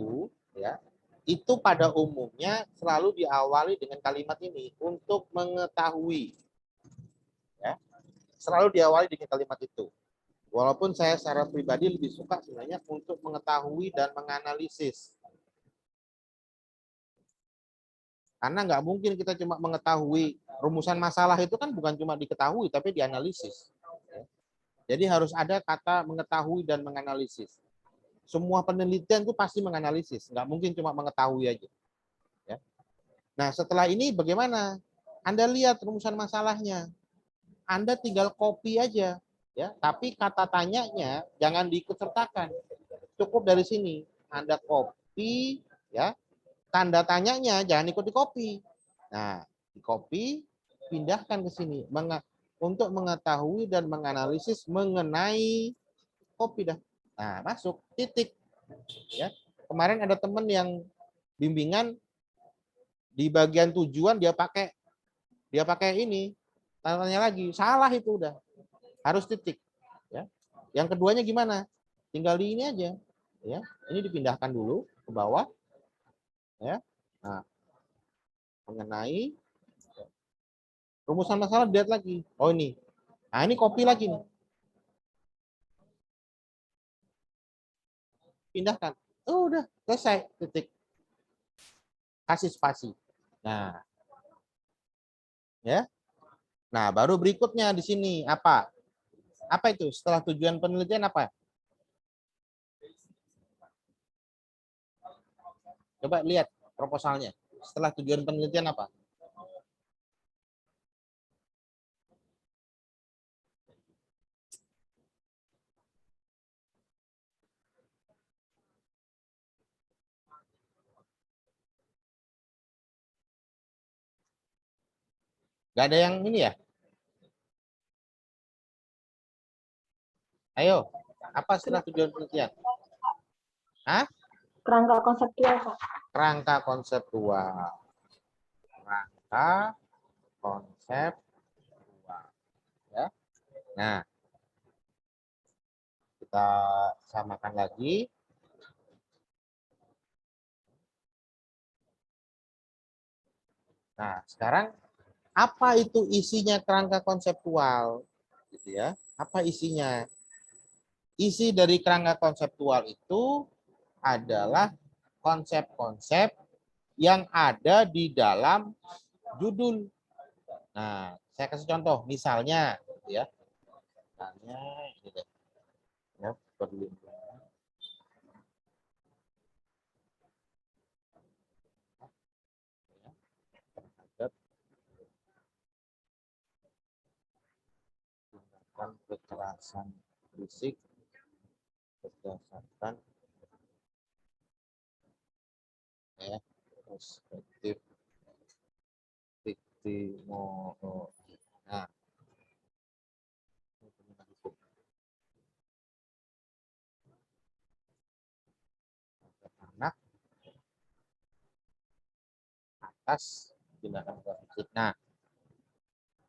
ya, itu pada umumnya selalu diawali dengan kalimat ini, untuk mengetahui. Ya. Selalu diawali dengan kalimat itu. Walaupun saya secara pribadi lebih suka sebenarnya untuk mengetahui dan menganalisis. Karena nggak mungkin kita cuma mengetahui rumusan masalah itu kan bukan cuma diketahui, tapi dianalisis. Jadi harus ada kata mengetahui dan menganalisis. Semua penelitian itu pasti menganalisis, nggak mungkin cuma mengetahui aja. Ya. Nah setelah ini bagaimana? Anda lihat rumusan masalahnya, Anda tinggal copy aja, ya. Tapi kata tanyanya jangan diikutsertakan. Cukup dari sini, Anda copy, ya. Tanda tanyanya jangan ikut di copy. Nah, di copy, pindahkan ke sini untuk mengetahui dan menganalisis mengenai copy dah. Nah, masuk titik. Ya. Kemarin ada teman yang bimbingan di bagian tujuan dia pakai ini, tanya lagi, salah itu udah. Harus titik, ya. Yang keduanya gimana? Tinggal di ini aja, ya. Ini dipindahkan dulu ke bawah, ya. Nah, mengenai rumusan masalah dilihat lagi. Oh ini. Nah, ini copy lagi nih. Pindahkan. Oh, udah selesai, titik. Kasih spasi. Nah, ya. Nah, baru berikutnya di sini apa? Apa itu? Setelah tujuan penelitian apa? Coba lihat proposalnya. Setelah tujuan penelitian apa? Gak ada yang ini ya? Ayo, apa setelah tujuan penelitian? Hah?
Kerangka konseptual, Pak.
Kerangka konseptual. Kerangka konseptual. Ya. Nah, kita samakan lagi. Nah, sekarang apa itu isinya kerangka konseptual? Gitu ya. Apa isinya? Isi dari kerangka konseptual itu adalah konsep-konsep yang ada di dalam judul. Nah, Saya kasih contoh, misalnya, gitu ya, misalnya ini deh, ya, perlindungan. Ya, terhadap tindakan kekerasan fisik berdasarkan ya, perspektif victimologi. Nah, ini penegakan hukum terhadap anak atas tindakan kekerasan fisik. Nah,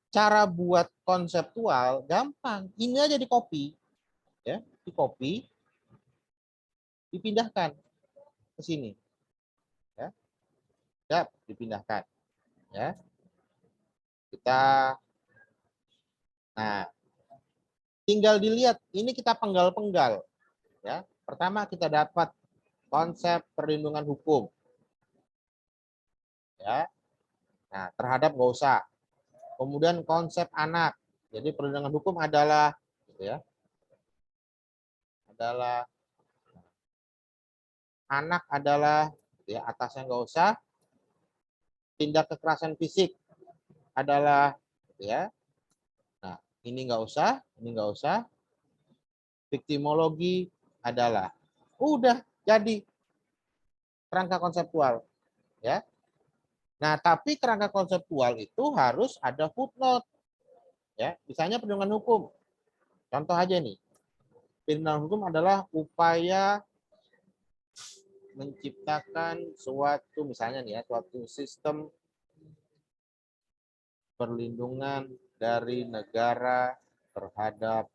cara buat konseptual gampang. Ini aja di copy, ya, di copy, dipindahkan ke sini, ya, siap, dipindahkan, ya. Kita, nah, tinggal dilihat. Ini kita penggal-penggal, ya. Pertama kita dapat konsep perlindungan hukum, ya. Nah, terhadap nggak usah. Kemudian konsep anak. Jadi perlindungan hukum adalah, gitu ya, adalah anak adalah, gitu ya, atasnya nggak usah. Tindak kekerasan fisik adalah, gitu ya. Nah, ini nggak usah, ini nggak usah. Victimologi adalah, udah jadi kerangka konseptual, ya. Nah, tapi kerangka konseptual itu harus ada footnote, ya. Misalnya perlindungan hukum. Contoh aja nih. Perlindungan hukum adalah upaya menciptakan suatu, misalnya nih ya, suatu sistem perlindungan dari negara terhadap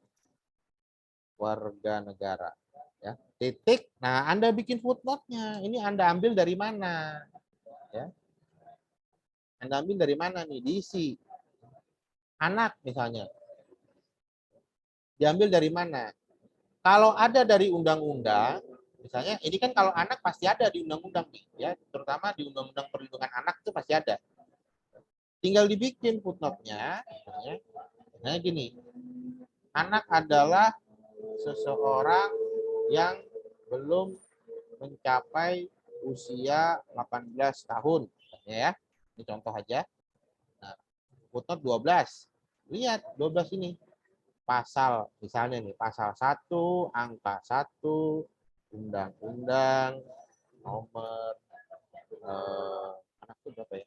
warga negara, ya. Titik. Nah, Anda bikin footnote-nya. Ini Anda ambil dari mana, ya? Anda ambil dari mana nih? Diisi. Anak misalnya. Diambil dari mana? Kalau ada dari undang-undang, misalnya ini kan kalau anak pasti ada di undang-undang nih, ya, terutama di undang-undang perlindungan anak itu pasti ada. Tinggal dibikin footnote-nya, misalnya, nah gini, anak adalah seseorang yang belum mencapai usia 18 tahun, misalnya ya. Ini contoh aja. Nah, footnote 12. Lihat 12 ini. Pasal, misalnya nih, pasal 1, angka 1, Undang-Undang nomor anak itu berapa ya?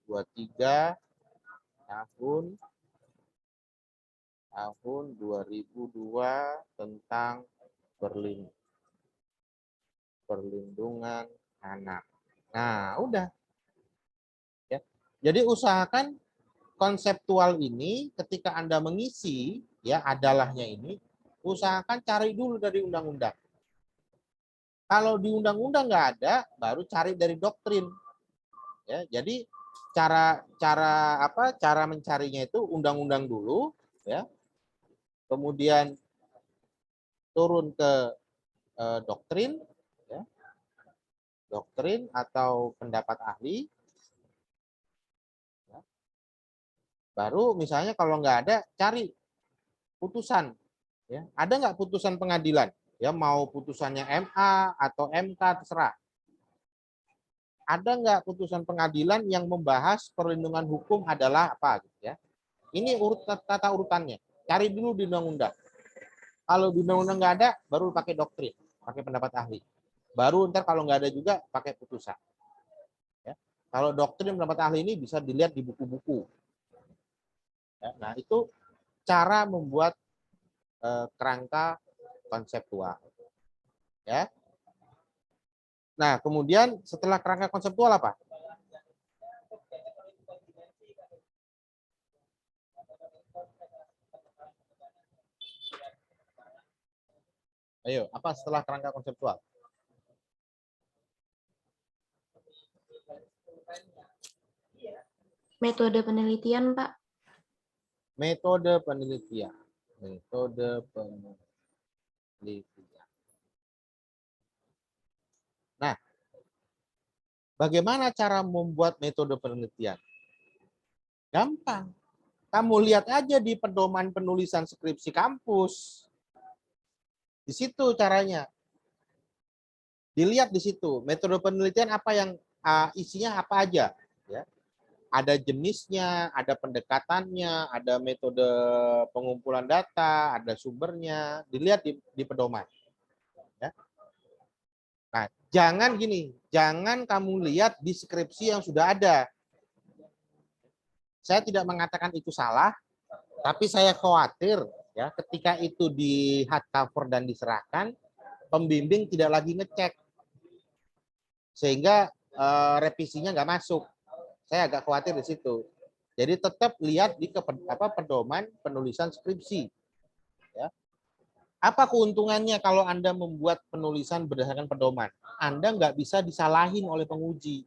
23 tahun 2002 tentang perlindungan anak. Nah, udah, ya. Jadi usahakan konseptual ini ketika Anda mengisi, ya, adalahnya ini, usahakan cari dulu dari undang-undang. Kalau di undang-undang nggak ada, baru cari dari doktrin. Ya, jadi cara mencarinya itu undang-undang dulu, ya. Kemudian turun ke doktrin, ya. Doktrin atau pendapat ahli. Ya. Baru misalnya kalau nggak ada, cari putusan. Ya. Ada nggak putusan pengadilan? Ya, mau putusannya MA atau MK terserah. Ada nggak putusan pengadilan yang membahas perlindungan hukum adalah apa, gitu ya? Ini tata urutannya. Cari dulu di undang-undang. Kalau di undang-undang nggak ada, baru pakai doktrin, pakai pendapat ahli. Baru ntar kalau nggak ada juga pakai putusan. Ya. Kalau doktrin pendapat ahli ini bisa dilihat di buku-buku. Ya. Nah, itu cara membuat kerangka konseptual. Ya. Nah, kemudian setelah kerangka konseptual apa? Ayo, apa setelah kerangka konseptual?
Metode penelitian, Pak.
Metode penelitian. Metode penelitian. Nah, bagaimana cara membuat metode penelitian? Gampang. Kamu lihat aja di pedoman penulisan skripsi kampus. Di situ caranya. Dilihat di situ, metode penelitian apa yang isinya apa aja. Ya. Ada jenisnya, ada pendekatannya, ada metode pengumpulan data, ada sumbernya. Dilihat di pedoman. Ya. Nah, jangan gini, jangan kamu lihat di skripsi yang sudah ada. Saya tidak mengatakan itu salah, tapi saya khawatir ya ketika itu di hardcover dan diserahkan, pembimbing tidak lagi ngecek sehingga revisinya nggak masuk. Saya agak khawatir di situ. Jadi tetap lihat di pedoman penulisan skripsi. Ya. Apa keuntungannya kalau Anda membuat penulisan berdasarkan pedoman? Anda nggak bisa disalahin oleh penguji.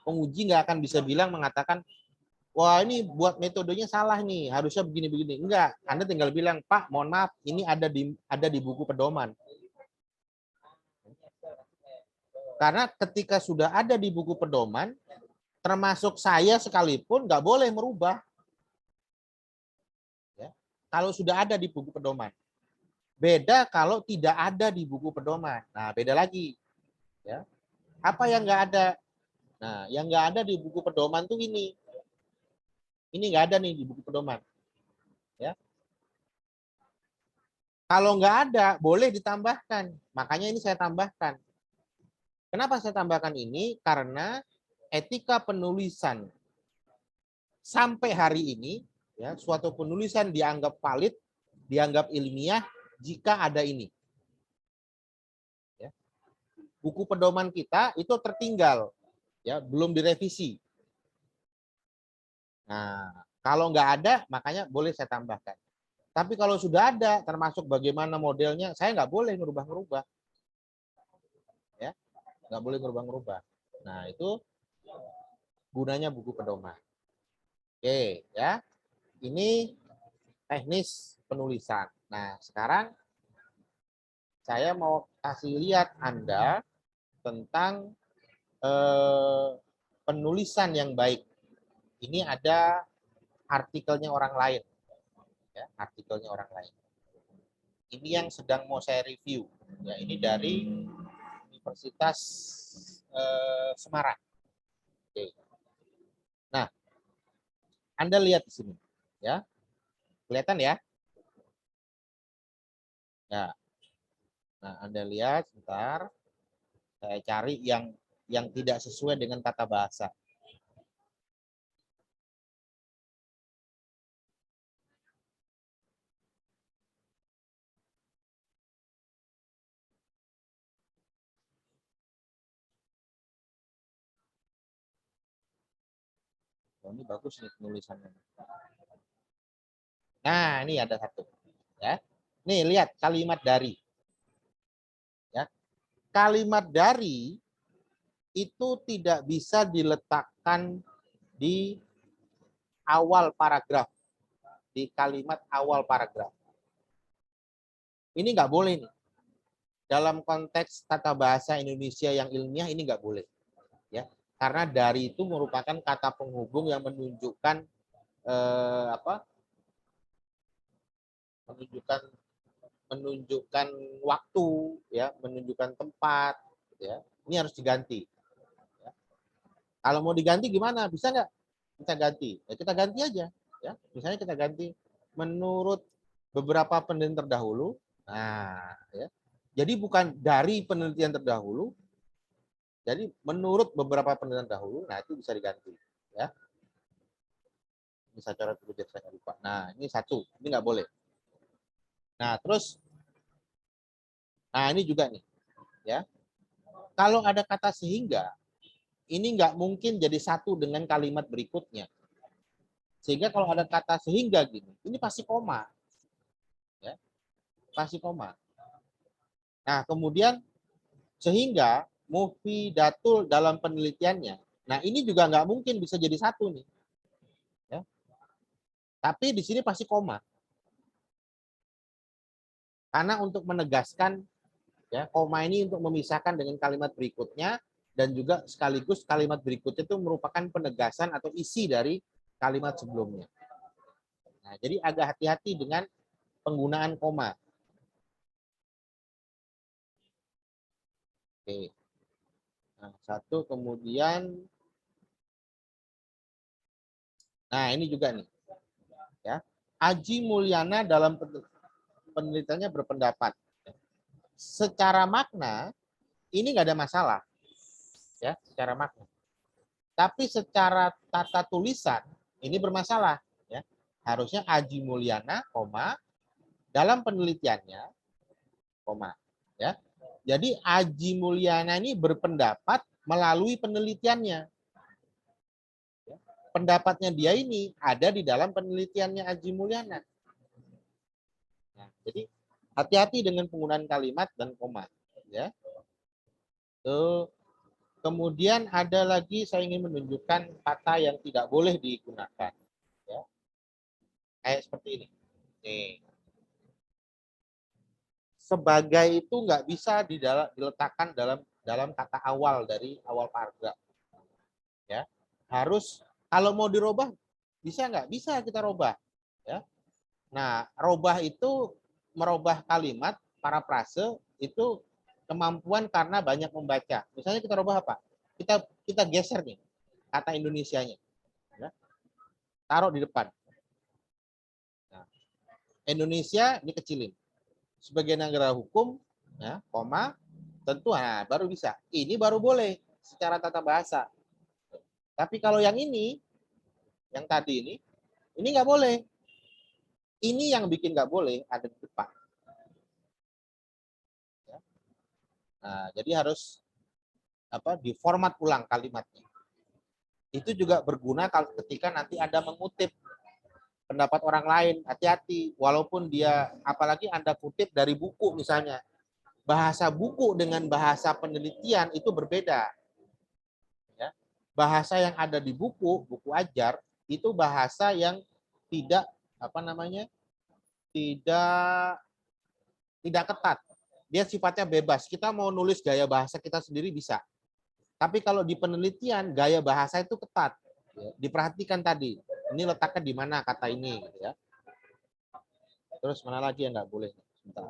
Penguji nggak akan bisa mengatakan, wah ini buat metodenya salah nih, harusnya begini-begini. Enggak, Anda tinggal bilang, Pak, mohon maaf, ini ada di buku pedoman. Karena ketika sudah ada di buku pedoman, termasuk saya sekalipun nggak boleh merubah. Ya. Kalau sudah ada di buku pedoman. Beda kalau tidak ada di buku pedoman. Nah, beda lagi. Ya. Apa yang nggak ada? Nah, yang nggak ada di buku pedoman tuh ini. Ini nggak ada nih di buku pedoman. Ya. Kalau nggak ada, boleh ditambahkan. Makanya ini saya tambahkan. Kenapa saya tambahkan ini? Karena etika penulisan sampai hari ini, ya, suatu penulisan dianggap valid, dianggap ilmiah jika ada ini. Ya. Buku pedoman kita itu tertinggal, ya, belum direvisi. Nah, kalau nggak ada, makanya boleh saya tambahkan. Tapi kalau sudah ada, termasuk bagaimana modelnya, saya nggak boleh ngerubah-ngerubah. Ya, nggak boleh ngerubah-ngerubah. Nah, itu gunanya buku pedoman. Oke, ya. Ini teknis penulisan. Nah, sekarang saya mau kasih lihat Anda tentang penulisan yang baik. Ini ada artikelnya orang lain. Ya, artikelnya orang lain. Ini yang sedang mau saya review. Ya, ini dari Universitas Semarang. Oke. Nah, Anda lihat di sini. Ya, kelihatan ya? Ya. Nah, Anda lihat sebentar. Saya cari yang tidak sesuai dengan tata bahasa. Oh, ini bagus nih penulisannya. Nah, ini ada satu. Ya. Nih, lihat kalimat dari. Ya. Kalimat dari itu tidak bisa diletakkan di awal paragraf. Di kalimat awal paragraf. Ini nggak boleh nih. Dalam konteks tata bahasa Indonesia yang ilmiah ini nggak boleh. Ya. Karena dari itu merupakan kata penghubung yang menunjukkan menunjukkan waktu, ya, menunjukkan tempat, ya. Ini harus diganti. Ya. Kalau mau diganti gimana? Bisa nggak kita ganti? Ya, kita ganti aja. Ya. Misalnya kita ganti menurut beberapa penelitian terdahulu. Nah, ya. Jadi bukan dari penelitian terdahulu. Jadi menurut beberapa penelitian terdahulu. Nah, itu bisa diganti. Ya. Ini saya coret dulu biar saya lupa. Nah, ini satu. Ini nggak boleh. Nah, terus, nah ini juga nih, ya. Kalau ada kata sehingga, ini nggak mungkin jadi satu dengan kalimat berikutnya. Sehingga kalau ada kata sehingga gini, ini pasti koma, ya, pasti koma. Nah, kemudian sehingga mufidatul dalam penelitiannya. Nah, ini juga nggak mungkin bisa jadi satu nih, ya. Tapi di sini pasti koma. Karena untuk menegaskan, ya, koma ini untuk memisahkan dengan kalimat berikutnya, dan juga sekaligus kalimat berikutnya itu merupakan penegasan atau isi dari kalimat sebelumnya. Nah, jadi agak hati-hati dengan penggunaan koma. Oke. Nah, satu kemudian, nah ini juga nih, ya. Aji Mulyana dalam penelitiannya berpendapat, secara makna ini nggak ada masalah, ya, secara makna. Tapi secara tata tulisan ini bermasalah, ya. Harusnya Aji Mulyana, koma, dalam penelitiannya, koma, ya. Jadi Aji Mulyana ini berpendapat melalui penelitiannya. Pendapatnya dia ini ada di dalam penelitiannya Aji Mulyana. Nah, jadi hati-hati dengan penggunaan kalimat dan koma, ya. Tuh. Kemudian ada lagi saya ingin menunjukkan kata yang tidak boleh digunakan, ya. Kayak seperti ini. Nih. Sebagai itu nggak bisa diletakkan dalam kata awal dari awal paragraf, ya. Harus, kalau mau dirubah bisa nggak? Bisa kita robah, ya. Nah, robah itu merubah kalimat, parafrase itu kemampuan karena banyak membaca. Misalnya kita robah apa? Kita geser nih kata Indonesianya, ya. Taruh di depan. Nah, Indonesia dikecilin. Sebagai negara hukum, ya, koma, tentu, nah, baru bisa. Ini baru boleh secara tata bahasa. Tapi kalau yang ini, yang tadi ini nggak boleh. Ini yang bikin nggak boleh ada di depan. Ya. Nah, jadi harus diformat ulang kalimatnya. Itu juga berguna kalau ketika nanti Anda mengutip pendapat orang lain. Hati-hati, walaupun dia, apalagi Anda kutip dari buku misalnya. Bahasa buku dengan bahasa penelitian itu berbeda. Ya. Bahasa yang ada di buku ajar, itu bahasa yang tidak tidak ketat. Dia sifatnya bebas. Kita mau nulis gaya bahasa kita sendiri bisa. Tapi kalau di penelitian gaya bahasa itu ketat. Ya. Diperhatikan tadi. Ini letaknya di mana kata ini, ya. Terus mana lagi yang nggak boleh? Sebentar.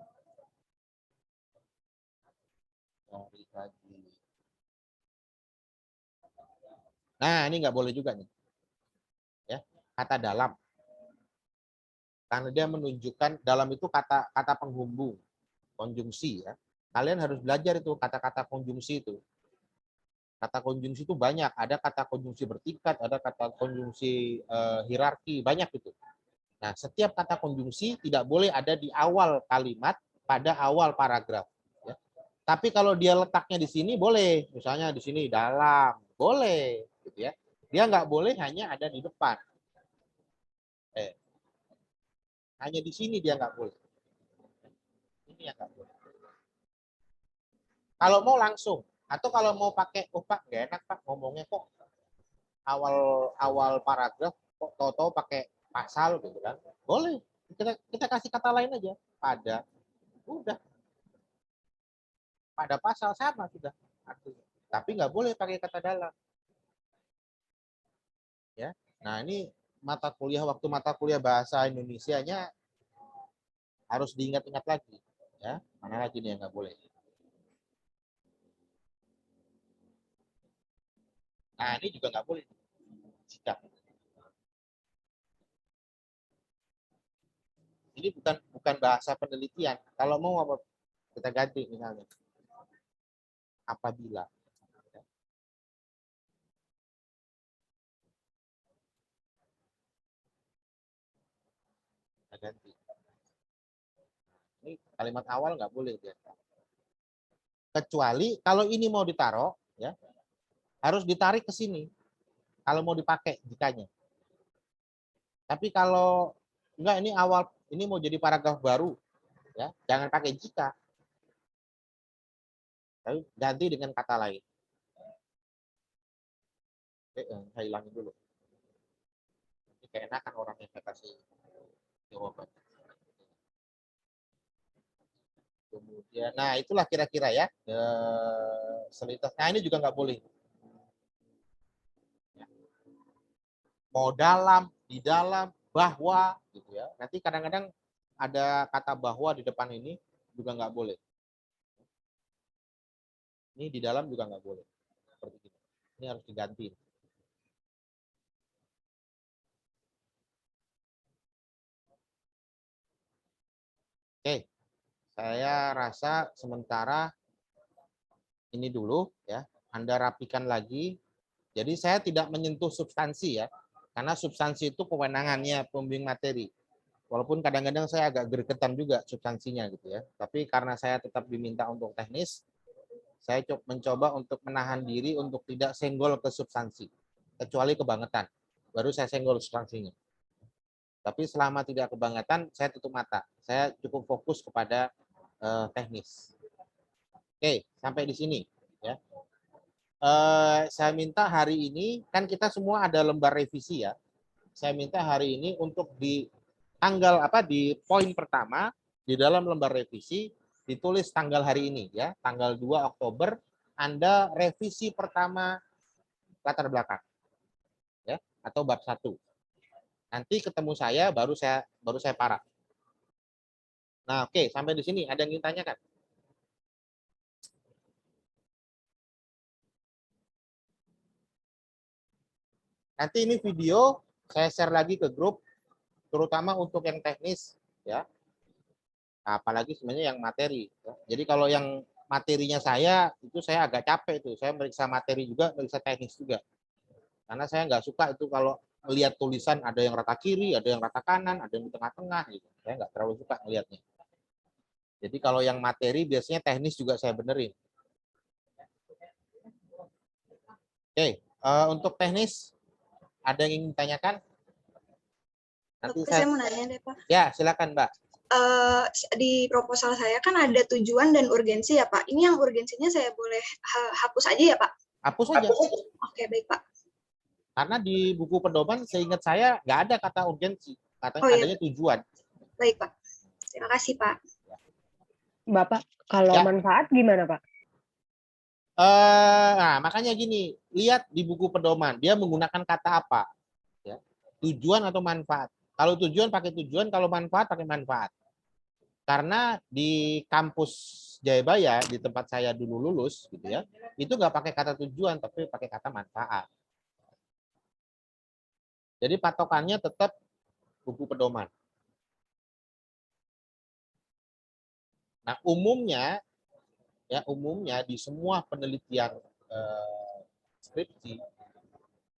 Nah, ini nggak boleh juga nih. Ya, kata dalam. Karena dia menunjukkan dalam itu kata penghubung, konjungsi, ya. Kalian harus belajar itu kata-kata konjungsi itu. Kata konjungsi itu banyak, ada kata konjungsi bertingkat, ada kata konjungsi hierarki, banyak itu. Nah, setiap kata konjungsi tidak boleh ada di awal kalimat pada awal paragraf, ya. Tapi kalau dia letaknya di sini boleh, misalnya di sini dalam, boleh, gitu ya. Dia nggak boleh hanya ada di depan. Hanya di sini dia nggak boleh. Ini yang nggak boleh. Kalau mau langsung, atau kalau mau pakai, oh Pak, nggak enak Pak ngomongnya kok awal awal paragraf kok tahu-tahu pakai pasal gitu kan. Boleh. Kita kasih kata lain aja. Pada. Udah. Pada pasal sama sudah artinya. Tapi nggak boleh pakai kata dalam. Ya. Nah, ini waktu mata kuliah bahasa Indonesianya harus diingat-ingat lagi, ya. Mana lagi nih yang nggak boleh? Nah, ini juga nggak boleh. Jika ini bukan bahasa penelitian. Kalau mau apa, kita ganti misalnya apabila. Kita ganti. Ini kalimat awal nggak boleh dia. Kecuali kalau ini mau ditaruh, ya, harus ditarik ke sini. Kalau mau dipakai jikanya. Tapi kalau enggak, ini awal, ini mau jadi paragraf baru, ya, jangan pakai jika. Tapi ganti dengan kata lain. Saya hilangin dulu. Ini keenakan orang yang saya kasih jawaban. Kemudian, nah itulah kira-kira ya selintas. Nah, ini juga nggak boleh. Mau dalam, di dalam, bahwa gitu ya. Nanti kadang-kadang ada kata bahwa di depan ini juga nggak boleh. Ini di dalam juga nggak boleh. Seperti ini. Ini harus diganti. Oke, saya rasa sementara ini dulu ya. Anda rapikan lagi. Jadi saya tidak menyentuh substansi ya. Karena substansi itu kewenangannya pembimbing materi. Walaupun kadang-kadang saya agak gregetan juga substansinya gitu ya. Tapi karena saya tetap diminta untuk teknis, saya mencoba untuk menahan diri untuk tidak senggol ke substansi. Kecuali kebangetan. Baru saya senggol substansinya. Tapi selama tidak kebangetan, saya tutup mata. Saya cukup fokus kepada teknis. Oke, sampai di sini ya. Saya minta hari ini, kan kita semua ada lembar revisi ya. Saya minta hari ini untuk di tanggal di poin pertama di dalam lembar revisi ditulis tanggal hari ini ya, tanggal 2 Oktober Anda revisi pertama latar belakang ya, atau bab 1. Nanti ketemu saya baru saya paraf. Nah, oke, sampai di sini ada yang ingin tanyakan? Nanti ini video saya share lagi ke grup, terutama untuk yang teknis ya. Apalagi sebenarnya yang materi. Ya. Jadi kalau yang materinya saya itu saya agak capek tuh. Saya meriksa materi juga, meriksa teknis juga. Karena saya nggak suka itu kalau melihat tulisan ada yang rata kiri, ada yang rata kanan, ada yang di tengah-tengah gitu. Saya nggak terlalu suka melihatnya. Jadi kalau yang materi biasanya teknis juga saya benerin. Oke, untuk teknis ada yang ingin ditanyakan? Nanti
saya mau nanya deh Pak.
Ya, silakan Mbak.
Di proposal saya kan ada tujuan dan urgensi ya Pak. Ini yang urgensinya saya boleh hapus aja ya Pak?
Hapus saja.
Oke, baik Pak.
Karena di buku pedoman seingat saya nggak ada kata urgensi, katanya adanya tujuan.
Baik Pak. Terima kasih Pak.
Bapak, kalau
Ya.
manfaat gimana Pak?
Nah, makanya gini, lihat di buku pedoman, dia menggunakan kata apa? Ya. Tujuan atau manfaat. Kalau tujuan pakai tujuan, kalau manfaat pakai manfaat. Karena di kampus Jayabaya, di tempat saya dulu lulus, gitu ya, itu nggak pakai kata tujuan, tapi pakai kata manfaat. Jadi patokannya tetap buku pedoman. Nah, umumnya di semua penelitian skripsi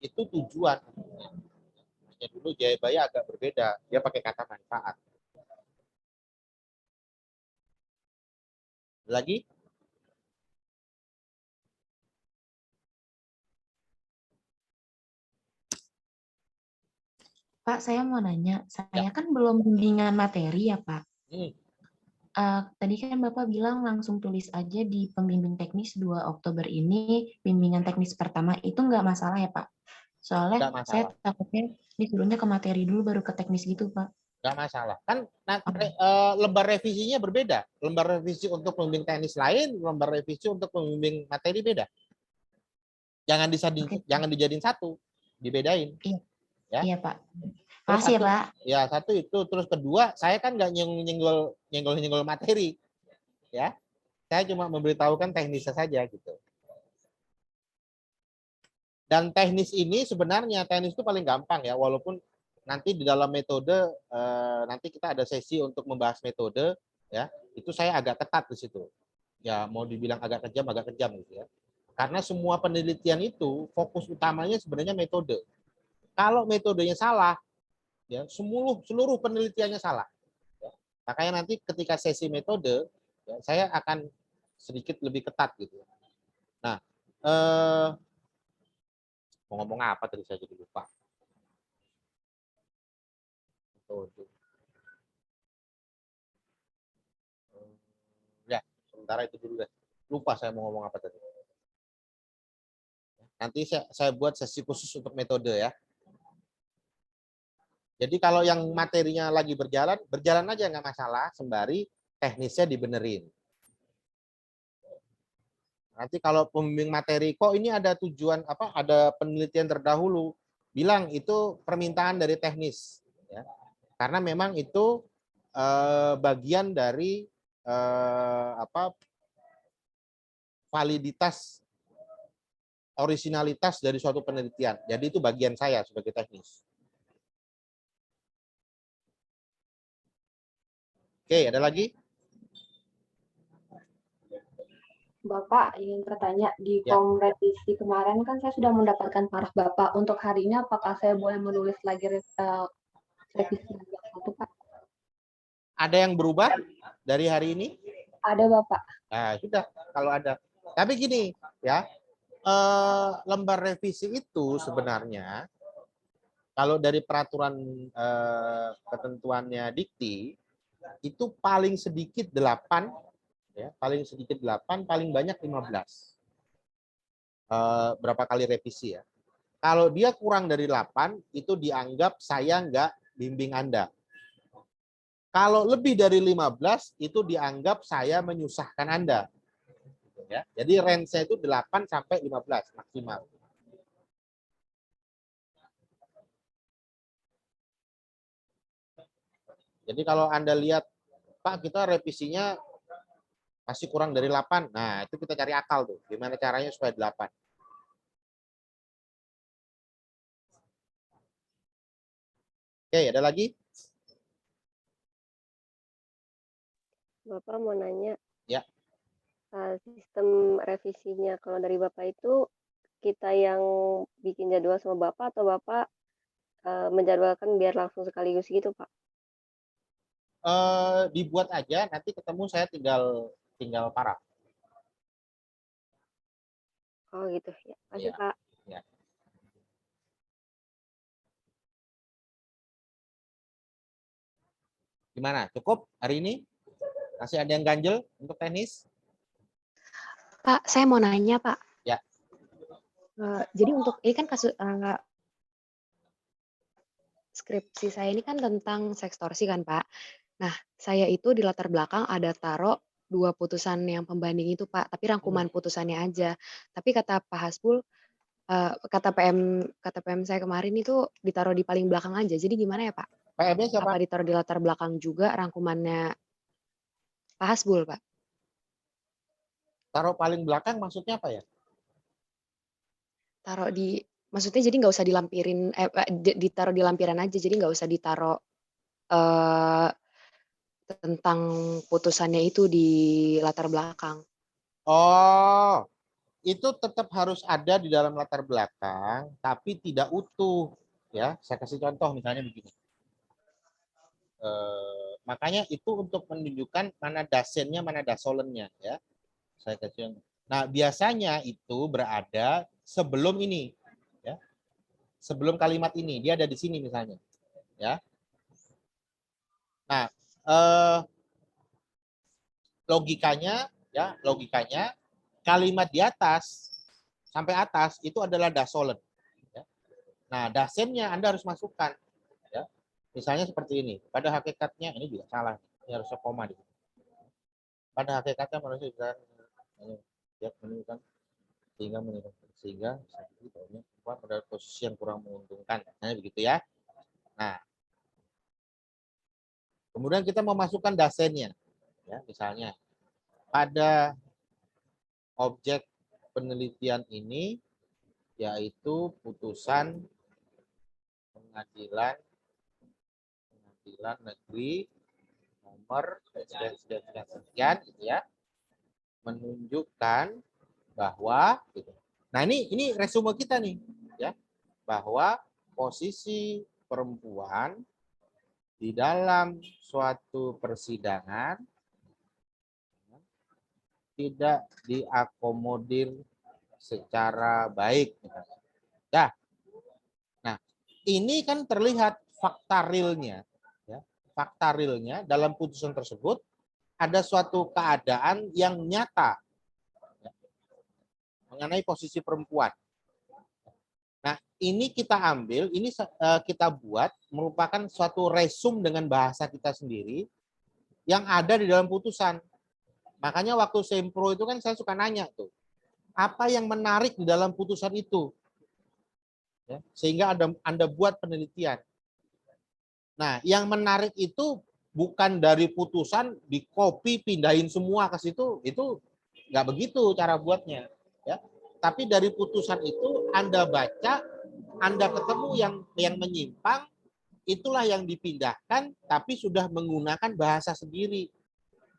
itu tujuan. Ya, dulu Jayabaya agak berbeda, dia pakai kata manfaat. Lagi?
Pak, saya mau nanya. Saya kan belum bimbingan materi ya, Pak. Tadi kan Bapak bilang langsung tulis aja di pembimbing teknis 2 Oktober ini, bimbingan teknis pertama itu nggak masalah ya, Pak? Soalnya saya takutnya disuruhnya ke materi dulu baru ke teknis gitu, Pak.
Nggak masalah. Kan lembar revisinya berbeda. Lembar revisi untuk pembimbing teknis lain, lembar revisi untuk pembimbing materi beda. Jangan dijadiin satu, dibedain.
Iya,
ya.
Iya Pak. Makasih ya Pak.
Ya, satu itu. Terus kedua, saya kan nggak nyenggol materi. Ya, saya cuma memberitahukan teknisnya saja gitu. Dan teknis ini sebenarnya teknis itu paling gampang ya, walaupun nanti di dalam metode nanti kita ada sesi untuk membahas metode ya, itu saya agak ketat di situ. Ya mau dibilang agak kejam gitu ya. Karena semua penelitian itu fokus utamanya sebenarnya metode. Kalau metodenya salah, ya seluruh penelitiannya salah. Ya. Makanya nanti ketika sesi metode, ya, saya akan sedikit lebih ketat gitu. Nah, mau ngomong apa tadi saya jadi lupa. Metode. Ya, sementara itu dulu deh. Lupa saya mau ngomong apa tadi. Nanti saya buat sesi khusus untuk metode ya. Jadi kalau yang materinya lagi berjalan aja nggak masalah, sembari teknisnya dibenerin. Nanti kalau pembimbing materi, kok ini ada tujuan ada penelitian terdahulu, bilang itu permintaan dari teknis. Ya. Karena memang itu bagian dari validitas originalitas dari suatu penelitian. Jadi itu bagian saya sebagai teknis. Oke, ada lagi?
Bapak ingin bertanya, di
Ya.
revisi kemarin kan saya sudah mendapatkan paraf Bapak. Untuk hari ini apakah saya boleh menulis lagi revisi yang satu, Pak?
Ada yang berubah dari hari ini?
Ada, Bapak.
Nah, sudah kalau ada. Tapi gini, ya, lembar revisi itu sebenarnya kalau dari peraturan ketentuannya Dikti itu paling sedikit 8, ya, paling sedikit 8, paling banyak 15. Berapa kali revisi ya? Kalau dia kurang dari 8, itu dianggap saya nggak bimbing Anda. Kalau lebih dari 15, itu dianggap saya menyusahkan Anda. Ya, jadi range-nya itu 8 sampai 15 maksimal. Jadi kalau Anda lihat, Pak, kita revisinya masih kurang dari 8. Nah, itu kita cari akal tuh. Gimana caranya supaya 8. Oke, ada lagi?
Bapak mau nanya.
Ya.
Sistem revisinya kalau dari Bapak itu kita yang bikin jadwal sama Bapak atau Bapak menjadwalkan biar langsung sekaligus gitu, Pak?
Dibuat aja, nanti ketemu saya tinggal paraf.
Oh gitu ya. Makasih,
Ya.
Pak.
Ya. Gimana? Cukup hari ini? Masih ada yang ganjel untuk teknis?
Pak, saya mau nanya, Pak.
Ya.
Jadi untuk ini kan kasus skripsi saya ini kan tentang sekstorsi kan, Pak. Nah, saya itu di latar belakang ada taruh 2 putusan yang pembanding itu, Pak, tapi rangkuman putusannya aja. Tapi kata Pak Hasbul, kata PM saya kemarin itu ditaruh di paling belakang aja. Jadi gimana ya, Pak?
PM-nya siapa?
Apa ditaruh di latar belakang juga rangkumannya Pak Hasbul, Pak?
Taruh paling belakang maksudnya apa ya?
Taruh di, maksudnya jadi nggak usah dilampirin, ditaruh di lampiran aja, jadi nggak usah ditaruh tentang putusannya itu di latar belakang.
Oh, itu tetap harus ada di dalam latar belakang, tapi tidak utuh. Ya, saya kasih contoh misalnya begini. Makanya itu untuk menunjukkan mana dasennya, mana dasolennya. Ya, saya kasih contoh. Nah, biasanya itu berada sebelum ini. Ya, sebelum kalimat ini, dia ada di sini misalnya. Ya. Nah, logikanya kalimat di atas sampai atas itu adalah dasolen. Ya. Nah, dasennya Anda harus masukkan. Ya. Misalnya seperti ini. Pada hakikatnya ini juga salah. Ini harusnya koma di sini. Pada hakikatnya manusia bisa menunjukkan sehingga pada posisi yang kurang menguntungkan. Nah, begitu ya. Nah, kemudian kita memasukkan dasennya. Ya, misalnya pada objek penelitian ini yaitu putusan pengadilan negeri nomor sekian gitu ya, menunjukkan bahwa gitu. Nah, ini resume kita nih ya, bahwa posisi perempuan di dalam suatu persidangan tidak diakomodir secara baik. Ya. Nah, ini kan terlihat fakta realnya. Ya. Fakta realnya dalam putusan tersebut ada suatu keadaan yang nyata ya, mengenai posisi perempuan. Nah, ini kita ambil, ini kita buat merupakan suatu resum dengan bahasa kita sendiri yang ada di dalam putusan. Makanya waktu sempro itu kan saya suka nanya tuh, apa yang menarik di dalam putusan itu? Ya, sehingga Anda buat penelitian. Nah, yang menarik itu bukan dari putusan di copy pindahin semua ke situ, itu nggak begitu cara buatnya, ya. Tapi dari putusan itu Anda baca, Anda ketemu yang menyimpang, itulah yang dipindahkan, tapi sudah menggunakan bahasa sendiri.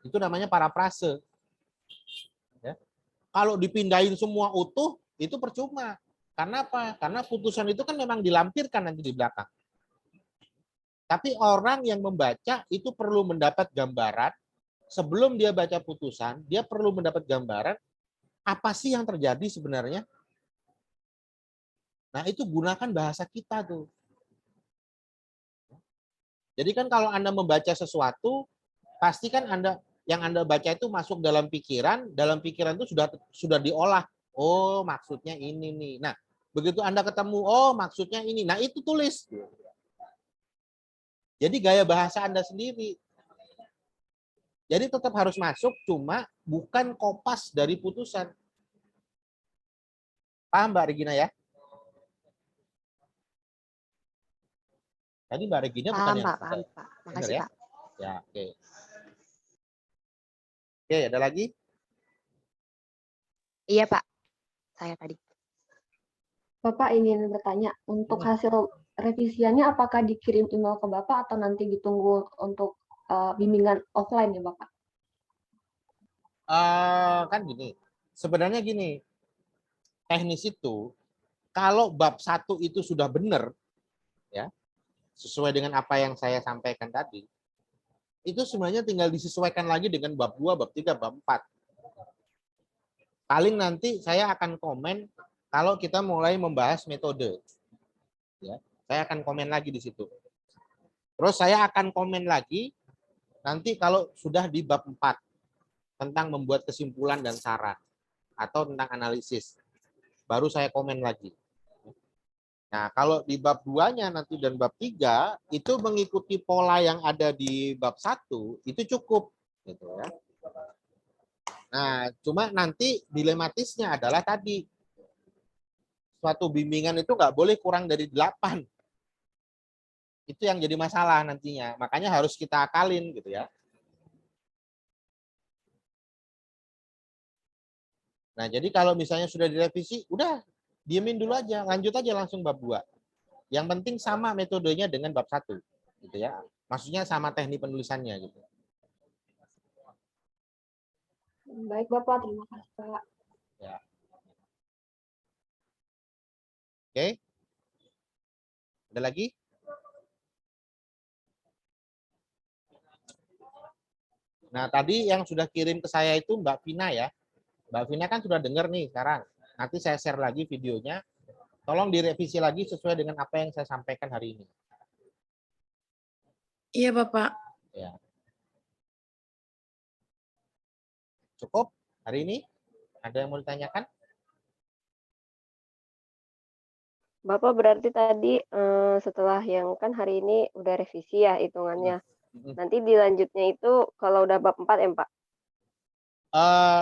Itu namanya parafrase. Ya. Kalau dipindahin semua utuh, itu percuma. Karena apa? Karena putusan itu kan memang dilampirkan nanti di belakang. Tapi orang yang membaca itu perlu mendapat gambaran, sebelum dia baca putusan, dia perlu mendapat gambaran apa sih yang terjadi sebenarnya. Nah, itu gunakan bahasa kita tuh. Jadi kan kalau Anda membaca sesuatu, pasti kan yang Anda baca itu masuk dalam pikiran itu sudah diolah. Oh, maksudnya ini nih. Nah, begitu Anda ketemu, oh, maksudnya ini. Nah, itu tulis. Jadi gaya bahasa Anda sendiri. Jadi tetap harus masuk, cuma bukan kopas dari putusan. Paham Mbak Regina ya? Tadi Mbak Regina bukan
Paham,
yang
Pak. Paham, Pak.
benar
Makasih,
ya?
Pak.
Ya, oke. Oke, ada lagi?
Iya, Pak. Saya tadi.
Bapak ingin bertanya, untuk hasil revisiannya apakah dikirim email ke Bapak atau nanti ditunggu untuk bimbingan offline ya Bapak?
Kan gini, sebenarnya gini, teknis itu kalau bab 1 itu sudah benar, ya sesuai dengan apa yang saya sampaikan tadi, itu sebenarnya tinggal disesuaikan lagi dengan bab 2, bab 3, bab 4. Paling nanti saya akan komen kalau kita mulai membahas metode. Ya, saya akan komen lagi di situ. Terus saya akan komen lagi nanti kalau sudah di bab 4 tentang membuat kesimpulan dan saran atau tentang analisis. Baru saya komen lagi. Nah, kalau di bab 2-nya nanti dan bab 3 itu mengikuti pola yang ada di bab 1 itu cukup gitu ya. Nah, cuma nanti dilematisnya adalah tadi suatu bimbingan itu nggak boleh kurang dari 8. Itu yang jadi masalah nantinya. Makanya harus kita akalin gitu ya. Nah, jadi kalau misalnya sudah direvisi, udah diemin dulu aja, lanjut aja langsung bab 2. Yang penting sama metodenya dengan bab 1 gitu ya. Maksudnya sama teknik penulisannya gitu.
Baik Bapak, terima kasih Pak.
Ya. Oke. Ada lagi? Nah, tadi yang sudah kirim ke saya itu Mbak Vina ya. Mbak Vina kan sudah dengar nih sekarang. Nanti saya share lagi videonya. Tolong direvisi lagi sesuai dengan apa yang saya sampaikan hari ini.
Iya, Bapak.
Ya. Cukup hari ini? Ada yang mau ditanyakan?
Bapak berarti tadi setelah yang kan hari ini udah revisi ya hitungannya. Nanti dilanjutnya itu kalau udah bab 4 ya, Pak?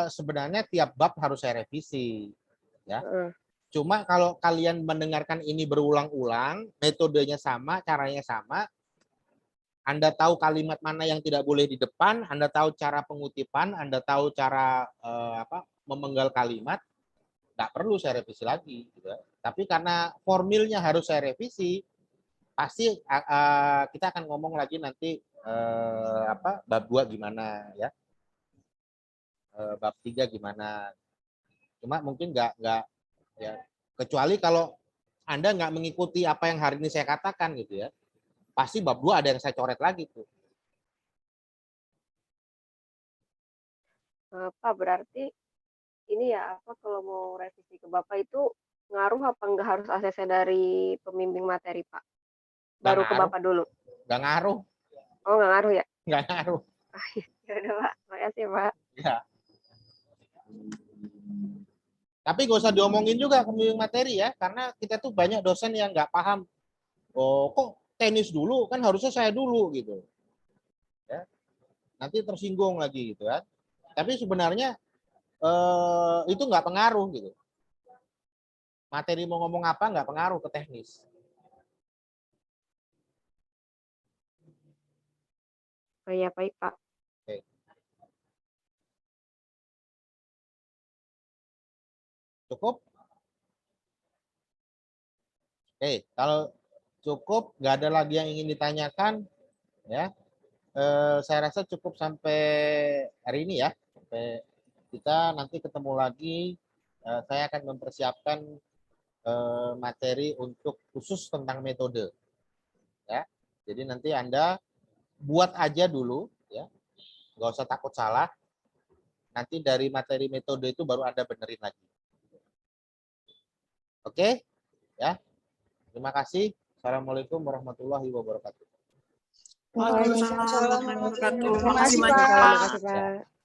Sebenarnya tiap bab harus saya revisi. Ya. Cuma kalau kalian mendengarkan ini berulang-ulang, metodenya sama, caranya sama, Anda tahu kalimat mana yang tidak boleh di depan, Anda tahu cara pengutipan, Anda tahu cara memenggal kalimat, nggak perlu saya revisi lagi. Gitu. Tapi karena formilnya harus saya revisi, pasti kita akan ngomong lagi nanti bab 2 gimana ya, bab 3 gimana. Cuma mungkin nggak ya, kecuali kalau Anda nggak mengikuti apa yang hari ini saya katakan gitu ya, pasti bab 2 ada yang saya coret lagi tuh.
Pak, berarti ini ya apa kalau mau revisi ke Bapak itu ngaruh apa enggak harus ACC dari pembimbing materi, Pak? Baru ke Bapak dulu?
Nggak ngaruh.
Oh, nggak ngaruh ya?
Nggak ngaruh.
Ya udah, Pak. Makasih, Pak.
Ya. Tapi nggak usah diomongin juga pembimbing materi ya, karena kita tuh banyak dosen yang nggak paham. Oh, kok tenis dulu? Kan harusnya saya dulu gitu. Ya. Nanti tersinggung lagi gitu kan. Tapi sebenarnya itu nggak pengaruh gitu. Materi mau ngomong apa nggak pengaruh ke teknis.
Oh iya, baik Pak.
Oke. Cukup? Oke, kalau cukup, nggak ada lagi yang ingin ditanyakan, ya. Saya rasa cukup sampai hari ini ya. Sampai kita nanti ketemu lagi. Saya akan mempersiapkan materi untuk khusus tentang metode, ya. Jadi nanti Anda buat aja dulu, ya. Nggak usah takut salah. Nanti dari materi metode itu baru Anda benerin lagi. Oke? Ya. Terima kasih. Assalamualaikum warahmatullahi wabarakatuh.
Waalaikumsalam warahmatullahi wabarakatuh.
Terima
Terima kasih,
kasih
Pak.
Pak.